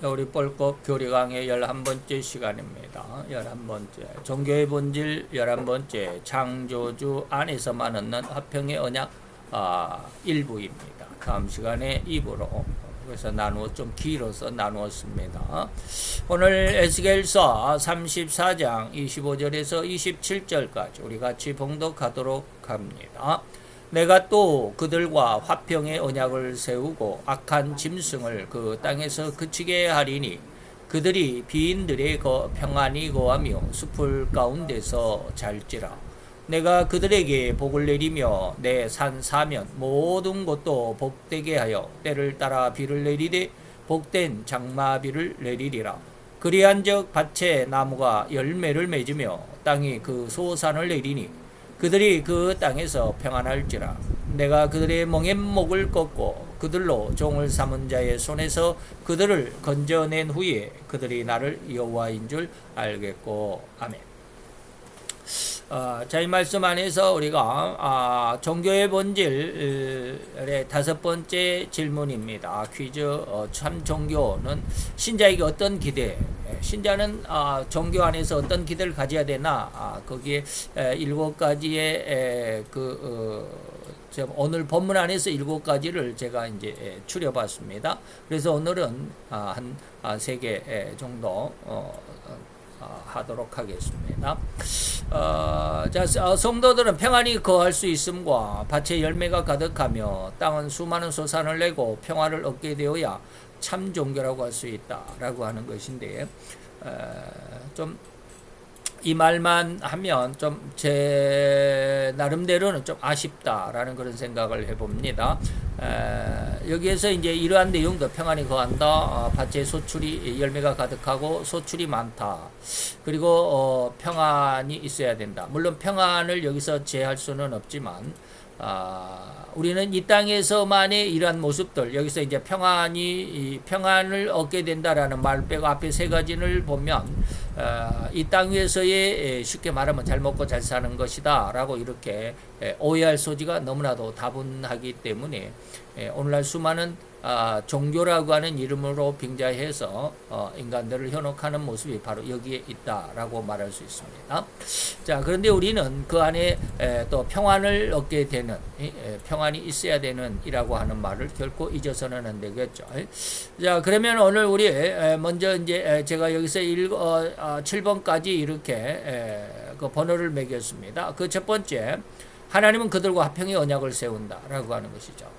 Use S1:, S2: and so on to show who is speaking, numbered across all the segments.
S1: 우리 뻘꽃 교리강의 11번째 시간입니다. 11번째. 종교의 본질 11번째. 창조주 안에서만 얻는 화평의 언약 일부입니다. 다음 시간에 2부로 그래서 좀 길어서 나누었습니다. 오늘 에스겔서 34장 25절에서 27절까지 우리 같이 봉독하도록 합니다. 내가 또 그들과 화평의 언약을 세우고 악한 짐승을 그 땅에서 그치게 하리니 그들이 비인들의 평안히 거하며 숲을 가운데서 잘지라. 내가 그들에게 복을 내리며 내 산 사면 모든 곳도 복되게 하여 때를 따라 비를 내리되 복된 장마비를 내리리라. 그리한즉 밭에 나무가 열매를 맺으며 땅이 그 소산을 내리니 그들이 그 땅에서 평안할지라. 내가 그들의 멍에목을 꺾고 그들로 종을 삼은 자의 손에서 그들을 건져낸 후에 그들이 나를 여호와인 줄 알겠고. 아멘. 자, 이 말씀 안에서 우리가 종교의 본질의 5번째 질문입니다. 퀴즈. 참 종교는 신자에게 어떤 기대, 신자는 종교 안에서 어떤 기대를 가져야 되나, 거기에 7가지의 오늘 본문 안에서 7가지를 제가 이제 추려봤습니다. 그래서 오늘은 한 3개 정도 하도록 하겠습니다. 성도들은 평안히 거할 수 있음과 밭에 열매가 가득하며 땅은 수많은 소산을 내고 평화를 얻게 되어야 참 종교라고 할 수 있다라고 하는 것인데, 좀 이 말만 하면 좀 제 나름대로는 좀 아쉽다라는 그런 생각을 해봅니다. 여기에서 이제 이러한 내용도 평안히 거한다, 밭에 소출이 열매가 가득하고 소출이 많다, 그리고 평안이 있어야 된다. 물론 평안을 여기서 제할 수는 없지만 우리는 이 땅에서만의 이러한 모습들, 여기서 이제 평안을 얻게 된다라는 말 빼고 앞에 3가지를 보면 이 땅 위에서의 쉽게 말하면 잘 먹고 잘 사는 것이다 라고 이렇게 오해할 소지가 너무나도 다분하기 때문에 오늘날 수많은 종교라고 하는 이름으로 빙자해서 인간들을 현혹하는 모습이 바로 여기에 있다라고 말할 수 있습니다. 자, 그런데 우리는 그 안에 또 평안을 얻게 되는, 평안이 있어야 되는 이라고 하는 말을 결코 잊어서는 안 되겠죠. 자, 그러면 오늘 우리 먼저 이제 제가 여기서 7번까지 이렇게 그 번호를 매겼습니다. 그 첫 번째, 하나님은 그들과 화평의 언약을 세운다라고 하는 것이죠.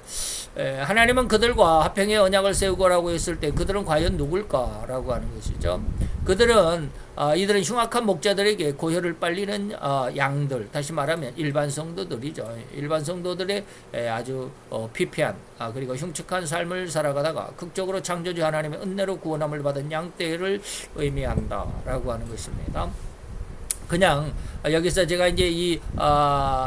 S1: 하나님은 그들과 화평의 언약을 세우고라고 했을 때 그들은 과연 누굴까라고 하는 것이죠. 이들은 흉악한 목자들에게 고혈을 빨리는 양들, 다시 말하면 일반 성도들이죠. 일반 성도들의 아주 피폐한 그리고 흉측한 삶을 살아가다가 극적으로 창조주 하나님의 은혜로 구원함을 받은 양떼를 의미한다라고 하는 것입니다. 그냥 여기서 제가 이제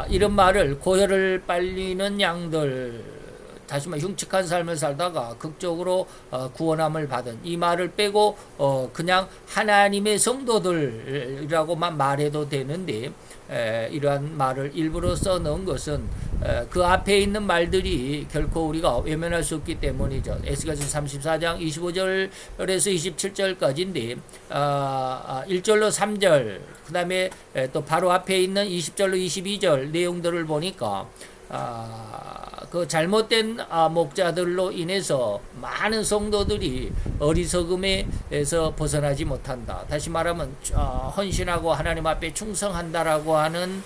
S1: 이런 말을, 고혈을 빨리는 양들, 다시 말해 흉측한 삶을 살다가 극적으로 구원함을 받은, 이 말을 빼고 그냥 하나님의 성도들이라고만 말해도 되는데, 이러한 말을 일부러 써놓은 것은 그 앞에 있는 말들이 결코 우리가 외면할 수 없기 때문이죠. 에스겔서 34장 25절에서 27절까지인데 1절로 3절, 그 다음에 또 바로 앞에 있는 20절로 22절 내용들을 보니까 그 잘못된 목자들로 인해서 많은 성도들이 어리석음에서 벗어나지 못한다. 다시 말하면 헌신하고 하나님 앞에 충성한다라고 하는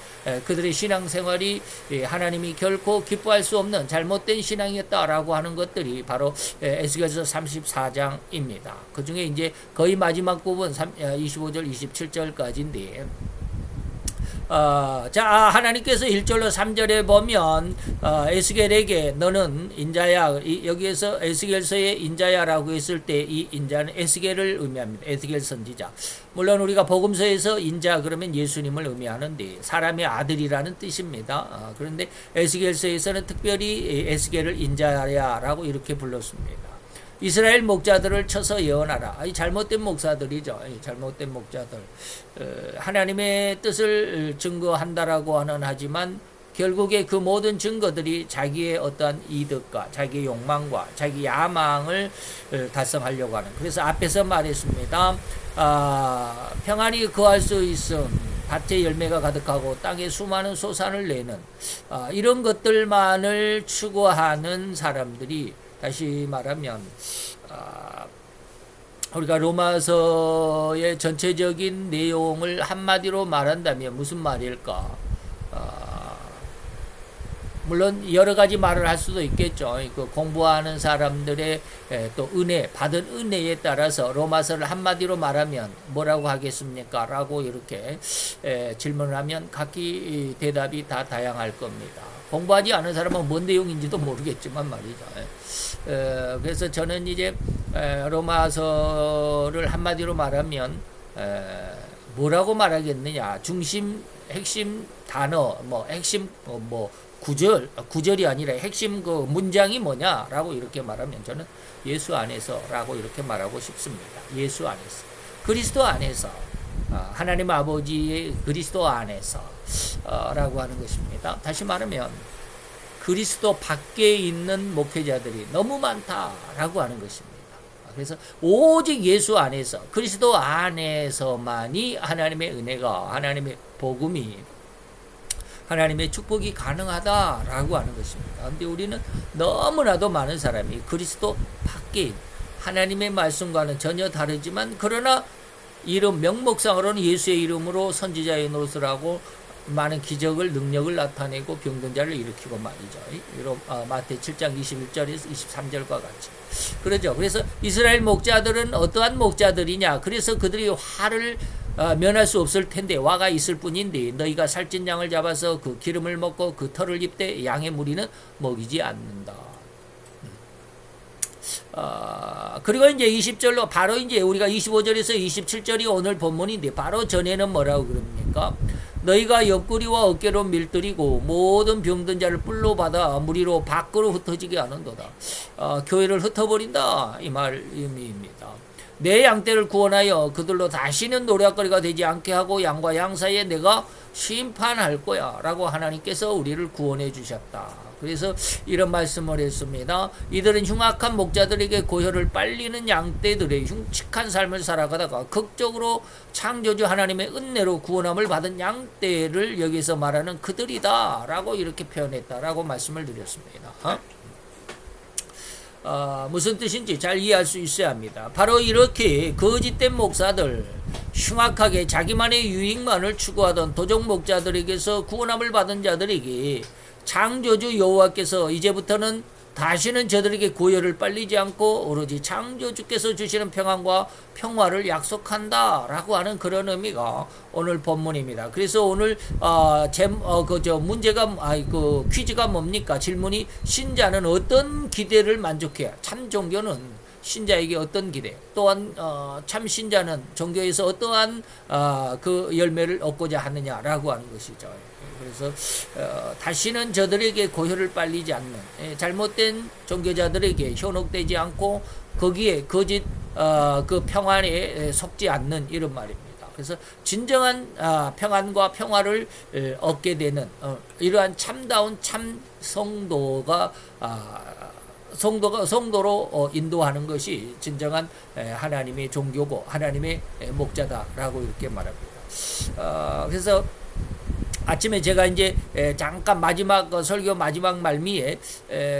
S1: 그들의 신앙생활이 하나님이 결코 기뻐할 수 없는 잘못된 신앙이었다라고 하는 것들이 바로 에스겔서 34장입니다. 그 중에 이제 거의 마지막 부분 25절 27절까지인데, 하나님께서 1절로 3절에 보면 에스겔에게 너는 인자야, 여기에서 에스겔서의 인자야라고 했을 때 이 인자는 에스겔을 의미합니다. 에스겔 선지자. 물론 우리가 복음서에서 인자 그러면 예수님을 의미하는데 사람의 아들이라는 뜻입니다. 그런데 에스겔서에서는 특별히 에스겔을 인자야라고 이렇게 불렀습니다. 이스라엘 목자들을 쳐서 예언하라. 이 잘못된 목사들이죠. 잘못된 목자들. 하나님의 뜻을 증거한다라고 하지만 결국에 그 모든 증거들이 자기의 어떠한 이득과 자기의 욕망과 자기 야망을 달성하려고 하는. 그래서 앞에서 말했습니다. 평안이 거할 수 있음, 밭에 열매가 가득하고 땅에 수많은 소산을 내는 이런 것들만을 추구하는 사람들이, 다시 말하면 우리가 로마서의 전체적인 내용을 한마디로 말한다면 무슨 말일까? 물론 여러 가지 말을 할 수도 있겠죠. 그 공부하는 사람들의 또 은혜, 받은 은혜에 따라서 로마서를 한마디로 말하면 뭐라고 하겠습니까? 라고 이렇게 질문을 하면 각기 대답이 다 다양할 겁니다. 공부하지 않은 사람은 뭔 내용인지도 모르겠지만 말이죠. 그래서 저는 이제 로마서를 한마디로 말하면 뭐라고 말하겠느냐? 중심, 핵심 단어, 뭐 핵심 구절이 아니라 핵심 그 문장이 뭐냐라고 이렇게 말하면 저는 예수 안에서라고 이렇게 말하고 싶습니다. 예수 안에서, 그리스도 안에서, 하나님 아버지의 그리스도 안에서 라고 하는 것입니다. 다시 말하면 그리스도 밖에 있는 목회자들이 너무 많다라고 하는 것입니다. 그래서 오직 예수 안에서, 그리스도 안에서만이 하나님의 은혜가, 하나님의 복음이, 하나님의 축복이 가능하다라고 하는 것입니다. 그런데 우리는 너무나도 많은 사람이 그리스도 밖에 하나님의 말씀과는 전혀 다르지만, 그러나 이름 명목상으로는 예수의 이름으로 선지자의 노릇을 하고 많은 기적을, 능력을 나타내고 병든 자를 일으키고 말이죠. 마태 7장 21절에서 23절과 같이 그러죠. 그래서 이스라엘 목자들은 어떠한 목자들이냐? 그래서 그들이 화를 면할 수 없을 텐데, 화가 있을 뿐인데, 너희가 살찐 양을 잡아서 그 기름을 먹고 그 털을 입되 양의 무리는 먹이지 않는다. 그리고 이제 20절로 바로 이제 우리가 25절에서 27절이 오늘 본문인데, 바로 전에는 뭐라고 그럽니까? 너희가 옆구리와 어깨로 밀들이고 모든 병든 자를 뿔로 받아 무리로 밖으로 흩어지게 하는도다. 교회를 흩어버린다, 이 말입니다. 내 양떼를 구원하여 그들로 다시는 노략거리가 되지 않게 하고 양과 양 사이에 내가 심판할 거야 라고 하나님께서 우리를 구원해 주셨다. 그래서 이런 말씀을 했습니다. 이들은 흉악한 목자들에게 고혈을 빨리는 양떼들의 흉측한 삶을 살아가다가 극적으로 창조주 하나님의 은혜로 구원함을 받은 양떼를 여기서 말하는 그들이다 라고 이렇게 표현했다라고 말씀을 드렸습니다. 무슨 뜻인지 잘 이해할 수 있어야 합니다. 바로 이렇게 거짓된 목사들, 흉악하게 자기만의 유익만을 추구하던 도적 목자들에게서 구원함을 받은 자들에게 창조주 여호와께서 이제부터는 다시는 저들에게 고열을 빨리지 않고 오로지 창조주께서 주시는 평안과 평화를 약속한다 라고 하는 그런 의미가 오늘 본문입니다. 그래서 오늘 문제가 퀴즈가 뭡니까? 질문이, 신자는 어떤 기대를 만족해야, 참 종교는 신자에게 어떤 기대, 또한 참 신자는 종교에서 어떠한 그 열매를 얻고자 하느냐라고 하는 것이죠. 그래서 다시는 저들에게 고혈을 빨리지 않는, 잘못된 종교자들에게 현혹되지 않고 거기에 거짓 그 평안에 속지 않는 이런 말입니다. 그래서 진정한 평안과 평화를 얻게 되는 이러한 참다운 참 성도가 성도로 인도하는 것이 진정한 하나님의 종교고 하나님의 목자다라고 이렇게 말합니다. 그래서 아침에 제가 이제 잠깐 마지막 설교 마지막 말미에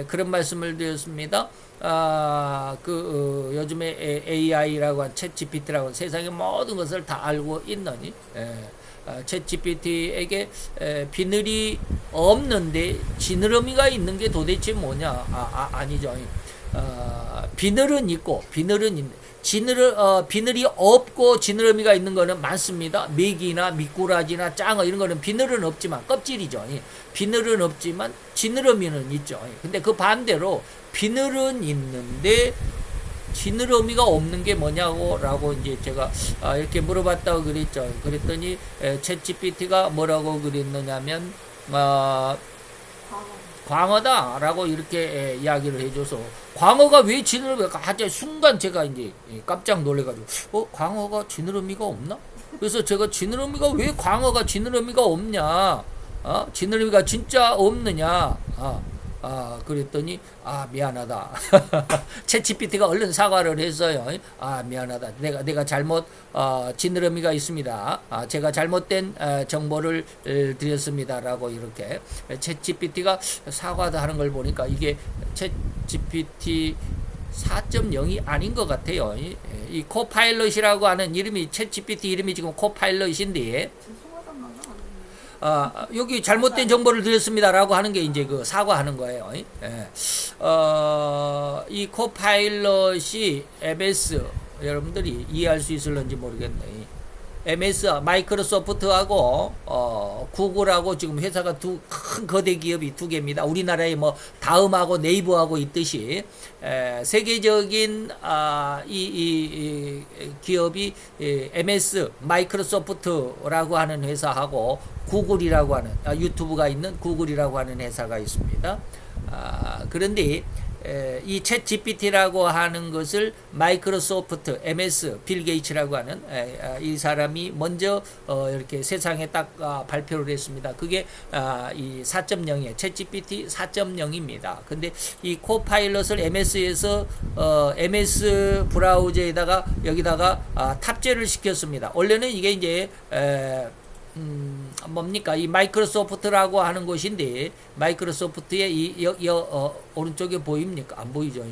S1: 그런 말씀을 드렸습니다. 요즘에 AI라고 한 챗GPT라고 세상의 모든 것을 다 알고 있느니 챗GPT에게 비늘이 없는데 지느러미가 있는 게 도대체 뭐냐? 아니죠. 비늘은 있고 비늘은 있는데 비늘이 없고 지느러미가 있는 거는 많습니다. 메기나 미꾸라지나 짱어 이런 거는 비늘은 없지만 껍질이죠. 비늘은 없지만 지느러미는 있죠. 근데 그 반대로 비늘은 있는데 지느러미가 없는 게 뭐냐고 라고 이제 제가 이렇게 물어봤다고 그랬죠. 그랬더니 챗GPT가 뭐라고 그랬느냐면 광어다 라고 이렇게 이야기를 해줘서, 광어가 왜 지느러미가, 하여튼 순간 제가 이제 깜짝 놀래가지고 광어가 지느러미가 없나? 그래서 제가 왜 광어가 지느러미가 없냐 지느러미가 진짜 없느냐? 그랬더니 미안하다. 챗GPT가 얼른 사과를 했어요. 미안하다. 내가 잘못 지느러미가 있습니다. 제가 잘못된 정보를 드렸습니다라고 이렇게 챗GPT가 사과도 하는 걸 보니까 이게 챗GPT 4.0이 아닌 것 같아요. 이 코파일럿이라고 하는 이름이 챗GPT 이름이 지금 코파일럿인데 여기 잘못된 정보를 드렸습니다라고 하는 게 이제 그 사과하는 거예요. 이 코파일럿이 MS 여러분들이 이해할 수 있을런지 모르겠네. MS 마이크로소프트하고 구글하고 지금 회사가 큰 거대 기업이 두 개입니다. 우리나라에 뭐 다음하고 네이버하고 있듯이 세계적인 이 기업이 MS 마이크로소프트라고 하는 회사하고 구글이라고 하는 유튜브가 있는 구글이라고 하는 회사가 있습니다. 그런데 이 챗 GPT라고 하는 것을 마이크로소프트 MS 빌 게이츠라고 하는 이 사람이 먼저 이렇게 세상에 딱 발표를 했습니다. 그게 이 4.0이에요. 챗 GPT 4.0입니다. 근데 이 코파일럿을 MS에서 MS 브라우저에다가 여기다가 탑재를 시켰습니다. 원래는 이게 이제 뭡니까? 이 마이크로소프트라고 하는 것인데, 마이크로소프트의 오른쪽에 보입니까? 안 보이죠?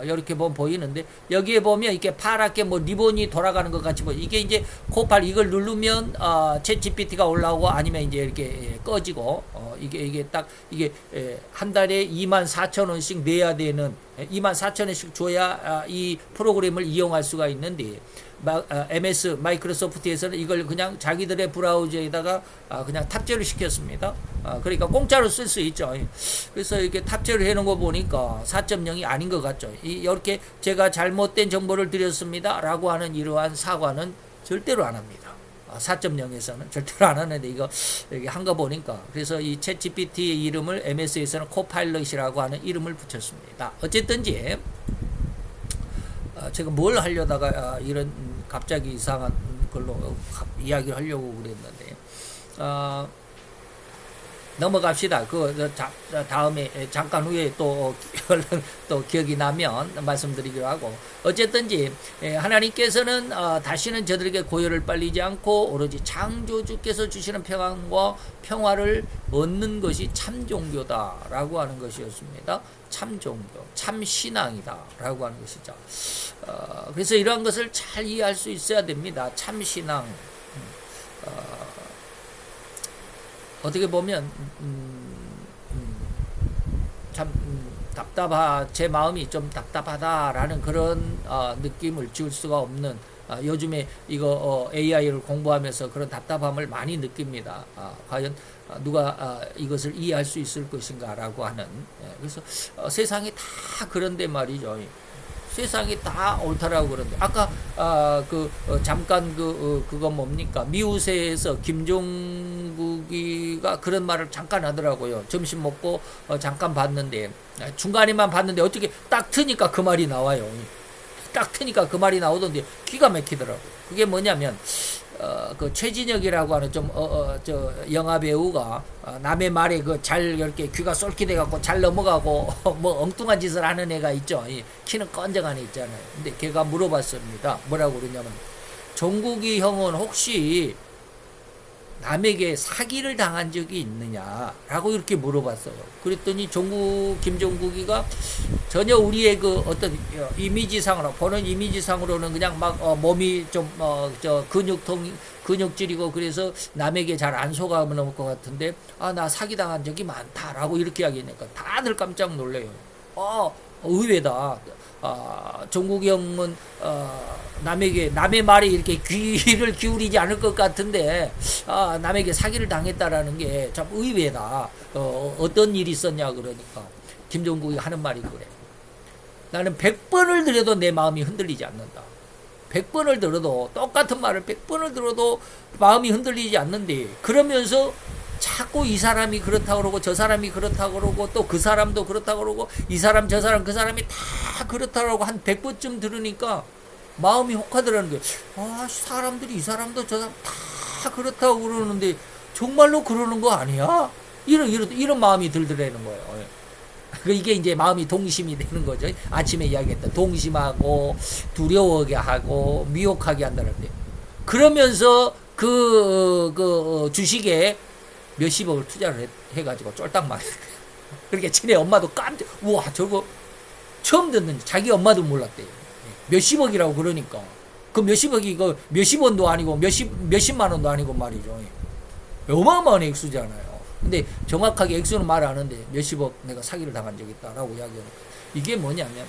S1: 이렇게 보면 보이는데, 여기에 보면 이렇게 파랗게 뭐 리본이 돌아가는 것 같이 보여. 이게 이제 코팔 이걸 누르면, 챗 GPT가 올라오고 아니면 이제 이렇게 꺼지고, 이게 딱, 이게 한 달에 24,000원씩 내야 되는, 24,000원씩 줘야 이 프로그램을 이용할 수가 있는데, MS 마이크로소프트에서는 이걸 그냥 자기들의 브라우저에다가 그냥 탑재를 시켰습니다. 그러니까 공짜로 쓸 수 있죠. 그래서 이렇게 탑재를 해놓은 거 보니까 4.0이 아닌 것 같죠. 이렇게 제가 잘못된 정보를 드렸습니다 라고 하는 이러한 사과는 절대로 안 합니다. 4.0에서는 절대로 안 하는데 이거 여기 한 거 보니까 그래서 이 챗 GPT의 이름을 MS에서는 코파일럿이라고 하는 이름을 붙였습니다. 어쨌든지 제가 뭘 하려다가 이런 갑자기 이상한 걸로 이야기를 하려고 그랬는데 넘어갑시다. 다음에 잠깐 후에 또 기억이 나면 말씀드리기로 하고 어쨌든지 하나님께서는 다시는 저들에게 고열을 빨리지 않고 오로지 창조주께서 주시는 평안과 평화를 얻는 것이 참 종교다라고 하는 것이었습니다. 참 종교, 참 신앙이다라고 하는 것이죠. 그래서 이러한 것을 잘 이해할 수 있어야 됩니다. 참 신앙. 어떻게 보면 참 제 마음이 좀 답답하다라는 그런 느낌을 지울 수가 없는 요즘에 이거 AI를 공부하면서 그런 답답함을 많이 느낍니다. 과연 누가 이것을 이해할 수 있을 것인가라고 하는. 그래서 세상이 다 그런데 말이죠. 세상이 다 옳다라고 그러는데 아까 잠깐 그거 뭡니까 미우새에서 김종국이가 그런 말을 잠깐 하더라고요. 점심 먹고 잠깐 봤는데 중간에만 봤는데 어떻게 딱 트니까 그 말이 나와요. 딱 트니까 그 말이 나오던데 기가 막히더라고요. 그게 뭐냐면 그 최진혁이라고 하는 저 영화 배우가 남의 말에 잘 이렇게 귀가 쏠깃해 갖고 잘 넘어가고 뭐 엉뚱한 짓을 하는 애가 있죠. 키는 건장한 애 있잖아요. 근데 걔가 물어봤습니다. 뭐라고 그러냐면 종국이 형은 혹시 남에게 사기를 당한 적이 있느냐라고 이렇게 물어봤어요. 그랬더니 김종국이가 전혀 우리의 그 어떤 이미지상으로 보는 이미지상으로는 그냥 막 몸이 좀 근육질이고 그래서 남에게 잘 안 속아넘을 것 같은데 나 사기 당한 적이 많다라고 이렇게 이야기하니까 다들 깜짝 놀래요. 의외다. 종국이 형은 남의 말에 이렇게 귀를 기울이지 않을 것 같은데 남에게 사기를 당했다라는 게 참 의외다. 어떤 일이 있었냐 그러니까 김종국이 하는 말이 그래. 나는 100번을 들어도 내 마음이 흔들리지 않는다. 100번을 들어도 똑같은 말을 100번을 들어도 마음이 흔들리지 않는데 그러면서 자꾸 이 사람이 그렇다고 그러고 저 사람이 그렇다고 그러고 또 그 사람도 그렇다고 그러고 이 사람 저 사람 그 사람이 다 그렇다고 그러고 한 100번쯤 들으니까 마음이 혹하더라는 거예요. 사람들이 이 사람도 저 사람 다 그렇다고 그러는데 정말로 그러는 거 아니야? 이런 마음이 들더라는 거예요. 이게 이제 마음이 동심이 되는 거죠. 아침에 이야기했던 동심하고 두려워하게 하고 미혹하게 한다는데, 그러면서 주식에 몇십억을 투자를 해가지고 쫄딱 망했어요. 그러니까 지네 엄마도 우와, 저거 처음 듣는, 자기 엄마도 몰랐대요. 몇십억이라고 그러니까. 그 몇십억이 몇십 원도 아니고 몇십만 원도 아니고 말이죠. 어마어마한 액수잖아요. 근데 정확하게 액수는 말 안 하는데 몇십억 내가 사기를 당한 적이 있다라고 이야기하는. 이게 뭐냐면,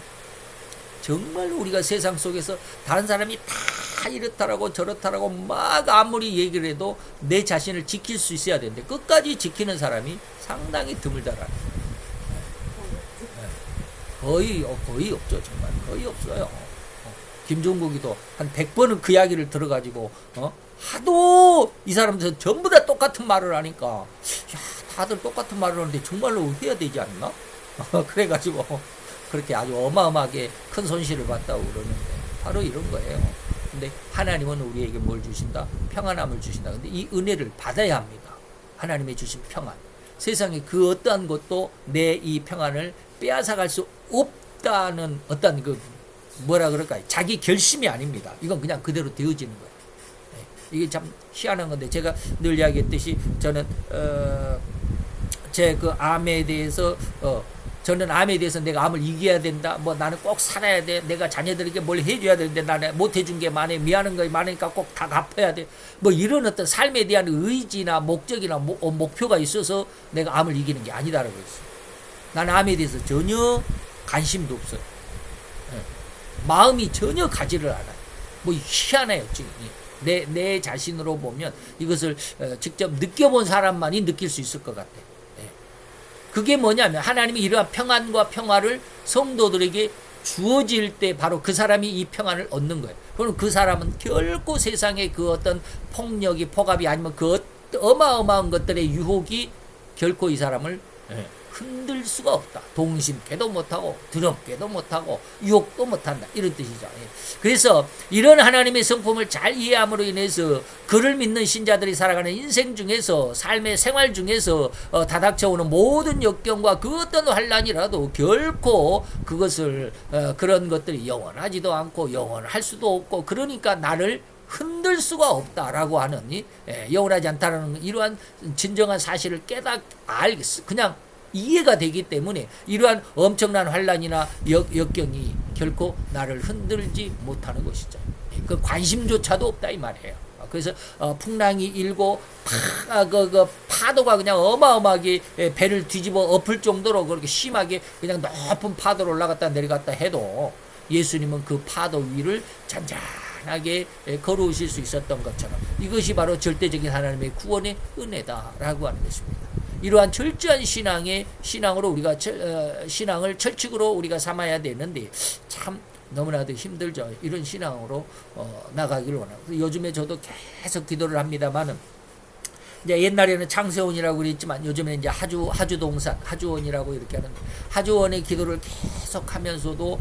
S1: 정말 우리가 세상 속에서 다른 사람이 다 이렇다라고 저렇다라고 막 아무리 얘기를 해도 내 자신을 지킬 수 있어야 되는데, 끝까지 지키는 사람이 상당히 드물다라는. 거의 없죠. 정말 거의 없어요. 김종국이도 한 100번은 그 이야기를 들어가지고 하도 이 사람들 전부 다 똑같은 말을 하니까, 야, 다들 똑같은 말을 하는데 정말로 해야 되지 않나? 그래가지고 그렇게 아주 어마어마하게 큰 손실을 봤다고 그러는데, 바로 이런 거예요. 근데 하나님은 우리에게 뭘 주신다? 평안함을 주신다. 근데 이 은혜를 받아야 합니다. 하나님의 주신 평안. 세상에 그 어떠한 것도 내 이 평안을 빼앗아갈 수 없다는 어떤 뭐라 그럴까요? 자기 결심이 아닙니다. 이건 그냥 그대로 되어지는 거예요. 이게 참 희한한 건데, 제가 늘 이야기했듯이 저는 제 그 암에 대해서 저는 암에 대해서 내가 암을 이겨야 된다. 뭐 나는 꼭 살아야 돼. 내가 자녀들에게 뭘 해줘야 되는데 나는 못 해준 게 많아. 미안한 거 많으니까 꼭 다 갚아야 돼. 뭐 이런 어떤 삶에 대한 의지나 목적이나 목표가 있어서 내가 암을 이기는 게 아니다라고 했어요. 나는 암에 대해서 전혀 관심도 없어요. 마음이 전혀 가지를 않아요. 뭐 희한해요. 지금 내 자신으로 보면 이것을 직접 느껴본 사람만이 느낄 수 있을 것 같아요. 그게 뭐냐면, 하나님이 이러한 평안과 평화를 성도들에게 주어질 때 바로 그 사람이 이 평안을 얻는 거예요. 그럼 그 사람은 결코 세상의 그 어떤 폭력이, 폭압이 아니면 그 어마어마한 것들의 유혹이 결코 이 사람을 흔들 수가 없다. 동심케도 못하고 드럽게도 못하고 유혹도 못한다. 이런 뜻이죠. 그래서 이런 하나님의 성품을 잘 이해함으로 인해서 그를 믿는 신자들이 살아가는 인생 중에서, 삶의 생활 중에서 다닥쳐오는 모든 역경과 그 어떤 환난이라도 결코 그것을 그런 것들이 영원하지도 않고 영원할 수도 없고, 그러니까 나를 흔들 수가 없다라고 하는 영원하지 않다라는 이러한 진정한 사실을 알겠어. 그냥 이해가 되기 때문에 이러한 엄청난 환난이나 역경이 결코 나를 흔들지 못하는 것이죠. 그 관심조차도 없다 이 말이에요. 그래서 풍랑이 일고 파도가 그냥 어마어마하게 배를 뒤집어 엎을 정도로 그렇게 심하게 그냥 높은 파도로 올라갔다 내려갔다 해도 예수님은 그 파도 위를 잔잔하게 걸어오실 수 있었던 것처럼, 이것이 바로 절대적인 하나님의 구원의 은혜다라고 하는 것입니다. 이러한 철저한 신앙으로 우리가 신앙을 철칙으로 우리가 삼아야 되는데, 참 너무나도 힘들죠. 이런 신앙으로 나가기를 원하고, 요즘에 저도 계속 기도를 합니다만은, 이제 옛날에는 창세원이라고 그랬지만 요즘에는 이제 하주동산, 하주원이라고 이렇게 하는데, 하주원의 기도를 계속 하면서도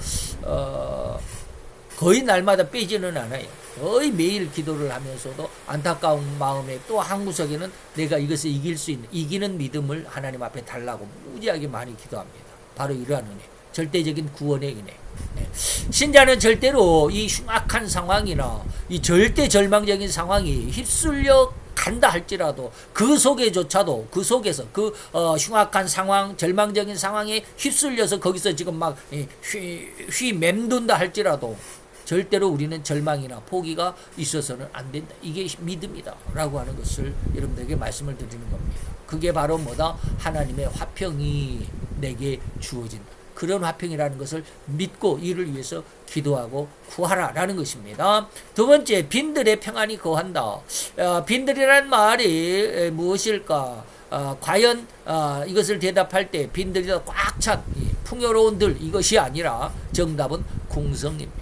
S1: 거의 날마다 빼지는 않아요. 거의 매일 기도를 하면서도 안타까운 마음에 또 한 구석에는 내가 이것을 이길 수 있는, 이기는 믿음을 하나님 앞에 달라고 무지하게 많이 기도합니다. 바로 이러한 은혜, 절대적인 구원의 은혜. 신자는 절대로 이 흉악한 상황이나 이 절대 절망적인 상황이 휩쓸려 간다 할지라도 그 속에조차도, 그 속에서 그 흉악한 상황, 절망적인 상황에 휩쓸려서 거기서 지금 막 휘맴돈다 할지라도 절대로 우리는 절망이나 포기가 있어서는 안 된다. 이게 믿음이다 라고 하는 것을 여러분들에게 말씀을 드리는 겁니다. 그게 바로 뭐다? 하나님의 화평이 내게 주어진다. 그런 화평이라는 것을 믿고 이를 위해서 기도하고 구하라라는 것입니다. 두 번째, 빈들의 평안이 거한다. 빈들이란 말이 무엇일까? 과연 이것을 대답할 때 빈들이 꽉 찬 풍요로운 들, 이것이 아니라 정답은 궁성입니다.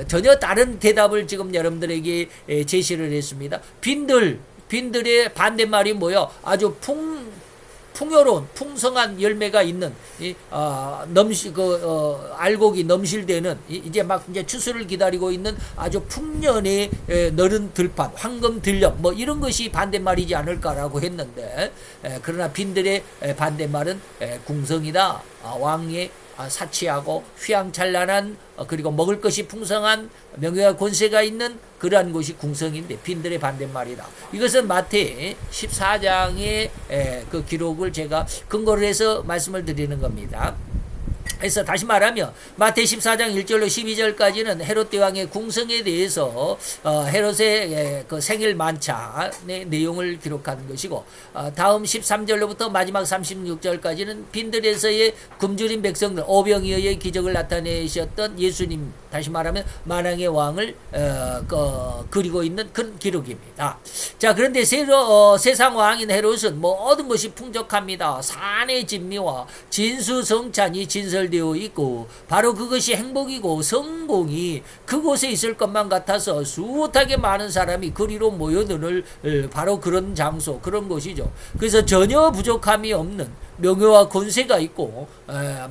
S1: 전혀 다른 대답을 지금 여러분들에게 제시를 했습니다. 빈들의 반대말이 뭐요? 아주 풍요로운 풍성한 열매가 있는 알곡이 넘실대는 이제 막 이제 추수를 기다리고 있는 아주 풍년의 너른 들판, 황금 들녘 뭐 이런 것이 반대말이지 않을까라고 했는데, 그러나 빈들의 반대말은 궁성이다. 왕의 사치하고 휘황찬란한 그리고 먹을 것이 풍성한 명예와 권세가 있는 그러한 곳이 궁성인데 빈들의 반대말이다. 이것은 마태 14장의 그 기록을 제가 근거로 해서 말씀을 드리는 겁니다. 그래서 다시 말하면 마태 14장 1절로 12절까지는 헤롯 대왕의 궁성에 대해서 헤롯의 그 생일 만찬의 내용을 기록하는 것이고, 다음 13절로부터 마지막 36절까지는 빈들에서의 굶주린 백성들 오병이어의 기적을 나타내셨던 예수님, 다시 말하면 만왕의 왕을 그리고 있는 그런 기록입니다. 자, 그런데 세상 왕인 헤롯은 모든 것이 풍족합니다. 산의 진미와 진수성찬이 진설되어 있고 바로 그것이 행복이고 성공이 그곳에 있을 것만 같아서 숱하게 많은 사람이 그리로 모여드는 바로 그런 장소, 그런 곳이죠. 그래서 전혀 부족함이 없는 명예와 권세가 있고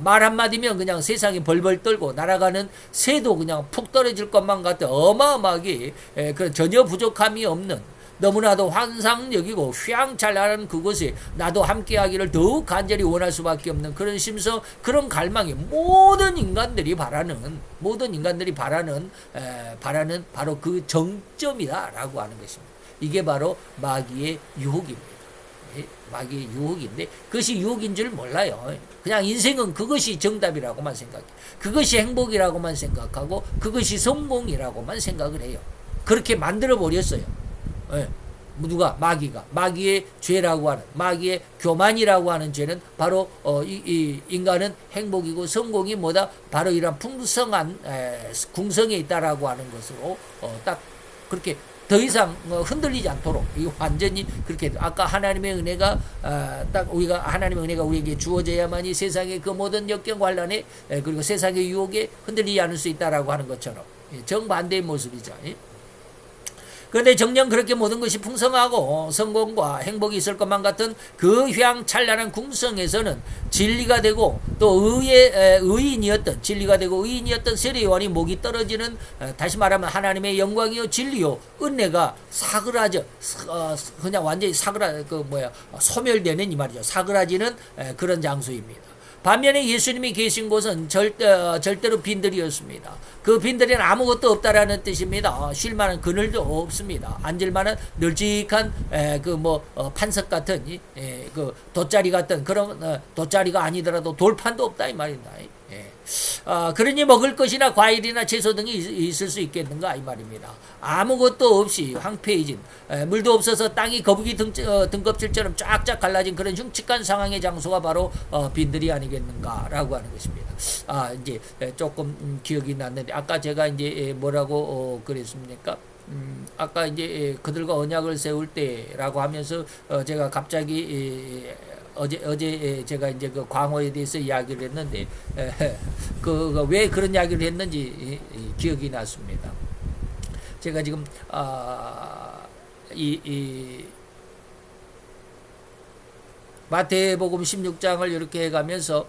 S1: 말 한마디면 그냥 세상이 벌벌 떨고 날아가는 새도 그냥 푹 떨어질 것만 같아 어마어마하게 그런 전혀 부족함이 없는, 너무나도 환상적이고 휘황찬란한 그곳에 나도 함께하기를 더욱 간절히 원할 수밖에 없는 그런 심성, 그런 갈망이 모든 인간들이 바라는 바로 그 정점이다라고 하는 것입니다. 이게 바로 마귀의 유혹입니다. 마귀의 유혹인데 그것이 유혹인 줄 몰라요. 그냥 인생은 그것이 정답이라고만 생각해. 그것이 행복이라고만 생각하고 그것이 성공이라고만 생각을 해요. 그렇게 만들어 버렸어요. 누가? 마귀가. 마귀의 죄라고 하는, 마귀의 교만이라고 하는 죄는 바로 이 인간은 행복이고 성공이 뭐다? 바로 이런 풍성한 궁성에 있다라고 하는 것으로 딱 그렇게 더 이상 흔들리지 않도록 완전히 그렇게 아까 하나님의 은혜가 딱 우리가 하나님의 은혜가 우리에게 주어져야만이 세상의 그 모든 역경 관란에 그리고 세상의 유혹에 흔들리지 않을 수 있다라고 하는 것처럼 정반대의 모습이죠. 그런데 정녕 그렇게 모든 것이 풍성하고 성공과 행복이 있을 것만 같은 그 휘황찬란한 궁성에서는 진리가 되고 또 의인이었던 진리가 되고 의인이었던 세례 요한이 목이 떨어지는, 다시 말하면 하나님의 영광이요 진리요 은혜가 사그라져 그냥 완전히 소멸되는 이 말이죠. 사그라지는 그런 장소입니다. 반면에 예수님이 계신 곳은 절대로 빈들이었습니다. 그 빈들에는 아무것도 없다라는 뜻입니다. 쉴 만한 그늘도 없습니다. 앉을 만한 널찍한 판석 같은 그 돗자리 같은 그런 돗자리가 아니더라도 돌판도 없다 이 말입니다. 그러니 먹을 것이나 과일이나 채소 등이 있을 수 있겠는가 이 말입니다. 아무것도 없이 황폐해진, 물도 없어서 땅이 거북이 등껍질처럼 쫙쫙 갈라진 그런 흉측한 상황의 장소가 바로 빈들이 아니겠는가라고 하는 것입니다. 이제 조금 기억이 났는데 아까 제가 이제 뭐라고 그랬습니까? 아까 이제 그들과 언약을 세울 때라고 하면서 제가 갑자기 어제 제가 이제 그 광어에 대해서 이야기를 했는데 왜 그런 이야기를 했는지 기억이 났습니다. 제가 지금 마태복음 16장을 이렇게 해가면서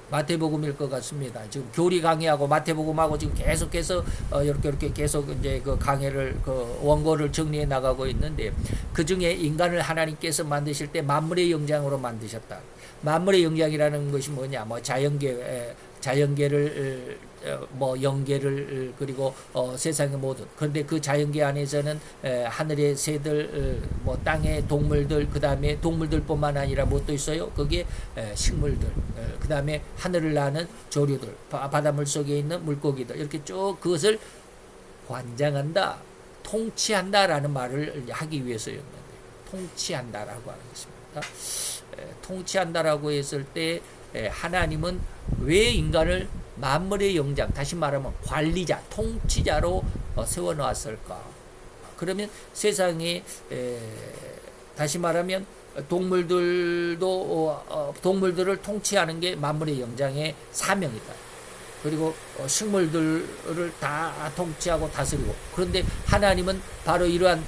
S1: 마태복음일 것 같습니다. 지금 교리 강의하고 마태복음하고 지금 계속해서 이렇게 계속 이제 그 강의를 그 원고를 정리해 나가고 있는데, 그 중에 인간을 하나님께서 만드실 때 만물의 영장으로 만드셨다. 만물의 영장이라는 것이 뭐냐? 뭐 자연계를 영계를 그리고 세상의 모든, 그런데 그 자연계 안에서는 하늘의 새들, 땅의 동물들, 그 다음에 동물들뿐만 아니라 뭣도 있어요? 거기에 식물들, 그 다음에 하늘을 나는 조류들, 바닷물 속에 있는 물고기들, 이렇게 쭉 그것을 관장한다, 통치한다라는 말을 하기 위해서였는데, 통치한다라고 하는 것입니다. 통치한다라고 했을 때 하나님은 왜 인간을 만물의 영장, 다시 말하면 관리자, 통치자로 세워놓았을까? 그러면 세상에 다시 말하면 동물들을 통치하는 게 만물의 영장의 사명이다. 그리고 식물들을 다 통치하고 다스리고. 그런데 하나님은 바로 이러한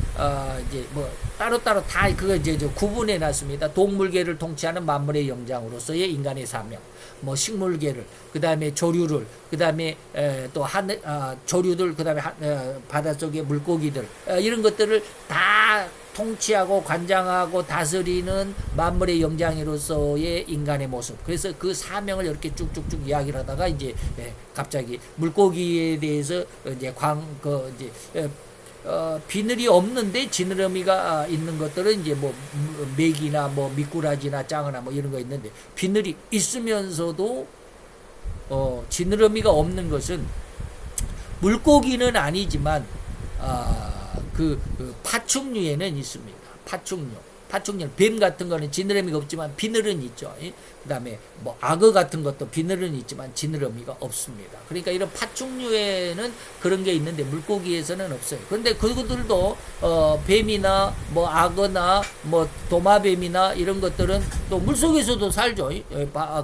S1: 이제 뭐 따로따로 다 그거 이제 구분해 놨습니다. 동물계를 통치하는 만물의 영장으로서의 인간의 사명, 뭐 식물계를, 그 다음에 조류를, 그 다음에 또 조류들, 그 다음에 바닷속의 물고기들, 이런 것들을 다 통치하고 관장하고 다스리는 만물의 영장으로서의 인간의 모습. 그래서 그 사명을 이렇게 쭉쭉쭉 이야기를 하다가 이제 갑자기 물고기에 대해서 이제 비늘이 없는데 지느러미가 있는 것들은 이제 뭐 메기나 뭐 미꾸라지나 짱어나 뭐 이런 거 있는데, 비늘이 있으면서도 지느러미가 없는 것은 물고기는 아니지만 그 파충류에는 있습니다. 파충류, 뱀 같은 거는 지느러미가 없지만 비늘은 있죠. 그 다음에 뭐 악어 같은 것도 비늘은 있지만 지느러미가 없습니다. 그러니까 이런 파충류에는 그런 게 있는데 물고기에서는 없어요. 그런데 그것들도 뱀이나 뭐 악어나 뭐 도마뱀이나 이런 것들은 또 물속에서도 살죠.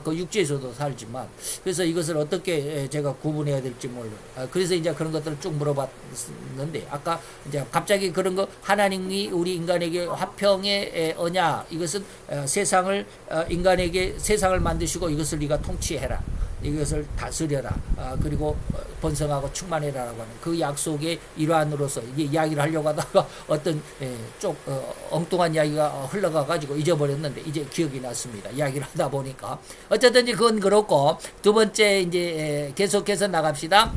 S1: 그 육지에서도 살지만. 그래서 이것을 어떻게 제가 구분해야 될지 몰라요. 그래서 이제 그런 것들을 쭉 물어봤는데, 아까 이제 갑자기 그런 거, 하나님이 우리 인간에게 화평의 언약, 이것은 세상을 인간에게 세상을 만드시고 이것을 네가 통치해라, 이것을 다스려라, 그리고 번성하고 충만해라라고 하는 그 약속의 일환으로서 이게 이야기를 하려고 하다가 어떤 엉뚱한 이야기가 흘러가가지고 잊어버렸는데 이제 기억이 났습니다. 이야기를 하다 보니까. 어쨌든지 그건 그렇고, 두 번째 이제 계속해서 나갑시다.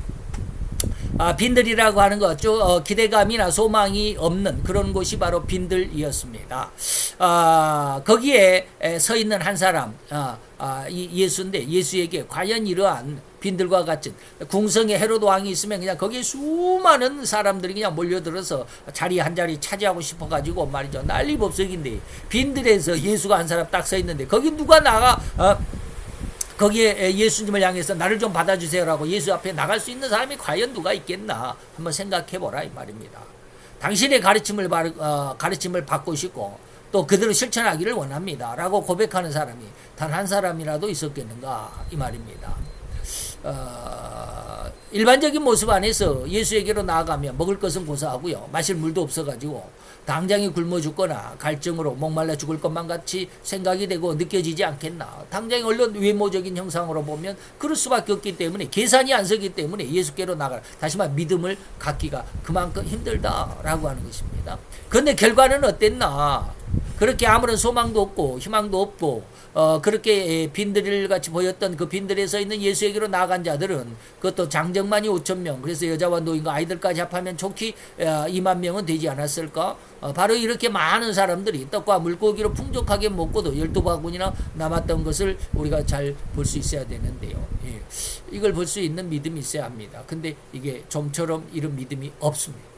S1: 빈들이라고 하는 것, 기대감이나 소망이 없는 그런 곳이 바로 빈들이었습니다. 거기에 서 있는 한 사람, 예수인데, 예수에게 과연 이러한 빈들과 같은 궁성에 헤로드 왕이 있으면 그냥 거기에 수많은 사람들이 그냥 몰려들어서 자리 한 자리 차지하고 싶어가지고 말이죠, 난리법석인데, 빈들에서 예수가 한 사람 딱 서 있는데 거기 누가 나가 거기에 예수님을 향해서 나를 좀 받아주세요라고 예수 앞에 나갈 수 있는 사람이 과연 누가 있겠나 한번 생각해보라 이 말입니다. 당신의 가르침을 받고 싶고 또 그대로 실천하기를 원합니다 라고 고백하는 사람이 단 한 사람이라도 있었겠는가 이 말입니다. 일반적인 모습 안에서 예수에게로 나아가면 먹을 것은 고사하고요, 마실 물도 없어가지고 당장에 굶어 죽거나 갈증으로 목말라 죽을 것만 같이 생각이 되고 느껴지지 않겠나. 당장에 얼른 외모적인 형상으로 보면 그럴 수밖에 없기 때문에, 계산이 안 서기 때문에 예수께로 나가라, 다시 말해 믿음을 갖기가 그만큼 힘들다라고 하는 것입니다. 그런데 결과는 어땠나. 그렇게 아무런 소망도 없고 희망도 없고 그렇게 빈들 같이 보였던 그 빈들에 서 있는 예수에게로 나아간 자들은, 그것도 장정만이 5,000명, 그래서 여자와 노인과 아이들까지 합하면 좋게 2만 명은 되지 않았을까. 바로 이렇게 많은 사람들이 떡과 물고기로 풍족하게 먹고도 12바구니나 남았던 것을 우리가 잘 볼 수 있어야 되는데요. 이걸 볼 수 있는 믿음이 있어야 합니다. 근데 이게 좀처럼 이런 믿음이 없습니다.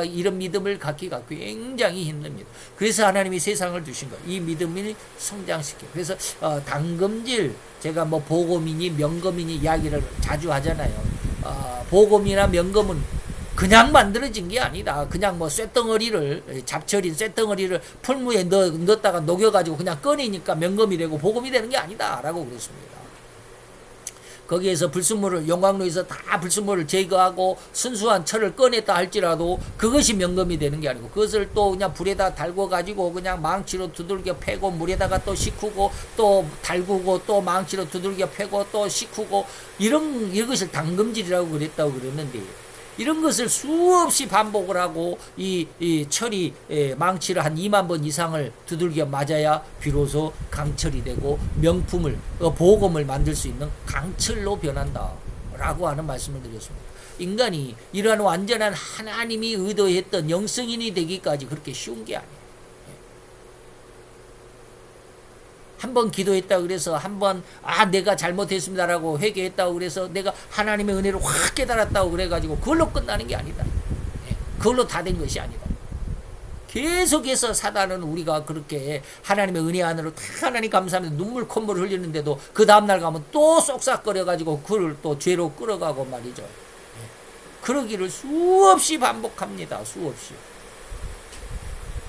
S1: 이런 믿음을 갖기가 굉장히 힘듭니다. 그래서 하나님이 세상을 두신 거예요. 이 믿음을 성장시켜요. 그래서 당금질, 제가 뭐 보검이니 명검이니 이야기를 자주 하잖아요. 보검이나 명검은 그냥 만들어진 게 아니다. 그냥 뭐 쇳덩어리를, 잡철인 쇳덩어리를 풀무에 넣었다가 녹여가지고 그냥 꺼내니까 명검이 되고 보검이 되는 게 아니다 라고 그랬습니다. 거기에서 불순물을, 용광로에서 다 불순물을 제거하고 순수한 철을 꺼냈다 할지라도 그것이 명검이 되는 게 아니고, 그것을 또 그냥 불에다 달궈 가지고 그냥 망치로 두들겨 패고 물에다가 또 식히고 또 달구고 또 망치로 두들겨 패고 또 식히고, 이것을 당금질이라고 그랬다고 그랬는데, 이런 것을 수없이 반복을 하고 이 철이 망치를 한 2만 번 이상을 두들겨 맞아야 비로소 강철이 되고 명품을, 보검을 만들 수 있는 강철로 변한다 라고 하는 말씀을 드렸습니다. 인간이 이러한 완전한 하나님이 의도했던 영성인이 되기까지 그렇게 쉬운 게 아니에요. 한번 기도했다고 그래서 한번 내가 잘못했습니다라고 회개했다고 그래서 내가 하나님의 은혜를 확 깨달았다고 그래가지고 그걸로 끝나는 게 아니다. 그걸로 다 된 것이 아니다. 계속해서 사단은 우리가 그렇게 하나님의 은혜 안으로 다 하나님 감사하면서 눈물 콧물 흘리는데도 그 다음날 가면 또 쏙싹거려가지고 그를 또 죄로 끌어가고 말이죠. 그러기를 수없이 반복합니다. 수없이.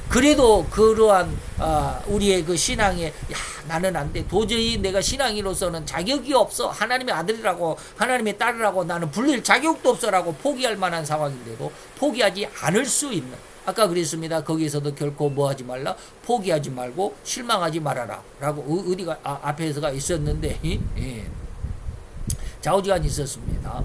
S1: 그래도 그러한 우리의 그 신앙에 나는 안 돼. 도저히 내가 신앙인으로서는 자격이 없어. 하나님의 아들이라고 하나님의 딸이라고 나는 불릴 자격도 없어라고 포기할 만한 상황인데도 포기하지 않을 수 있는, 아까 그랬습니다. 거기에서도 결코 뭐 하지 말라, 포기하지 말고 실망하지 말아라 라고 어디가 앞에서가 있었는데 좌우지간이 있었습니다.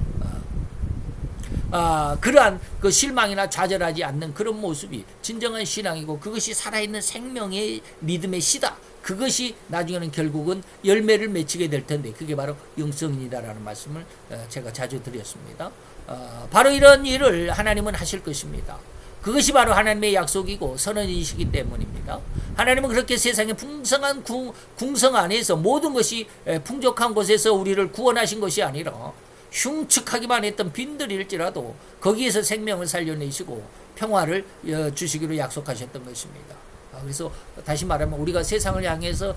S1: 그러한 그 실망이나 좌절하지 않는 그런 모습이 진정한 신앙이고, 그것이 살아있는 생명의 믿음의 씨다. 그것이 나중에는 결국은 열매를 맺히게 될 텐데, 그게 바로 영성이다라는 말씀을 제가 자주 드렸습니다. 바로 이런 일을 하나님은 하실 것입니다. 그것이 바로 하나님의 약속이고 선언이시기 때문입니다. 하나님은 그렇게 세상의 풍성한 궁성 안에서 모든 것이 풍족한 곳에서 우리를 구원하신 것이 아니라 흉측하기만 했던 빈들일지라도 거기에서 생명을 살려내시고 평화를 주시기로 약속하셨던 것입니다. 그래서 다시 말하면 우리가 세상을 향해서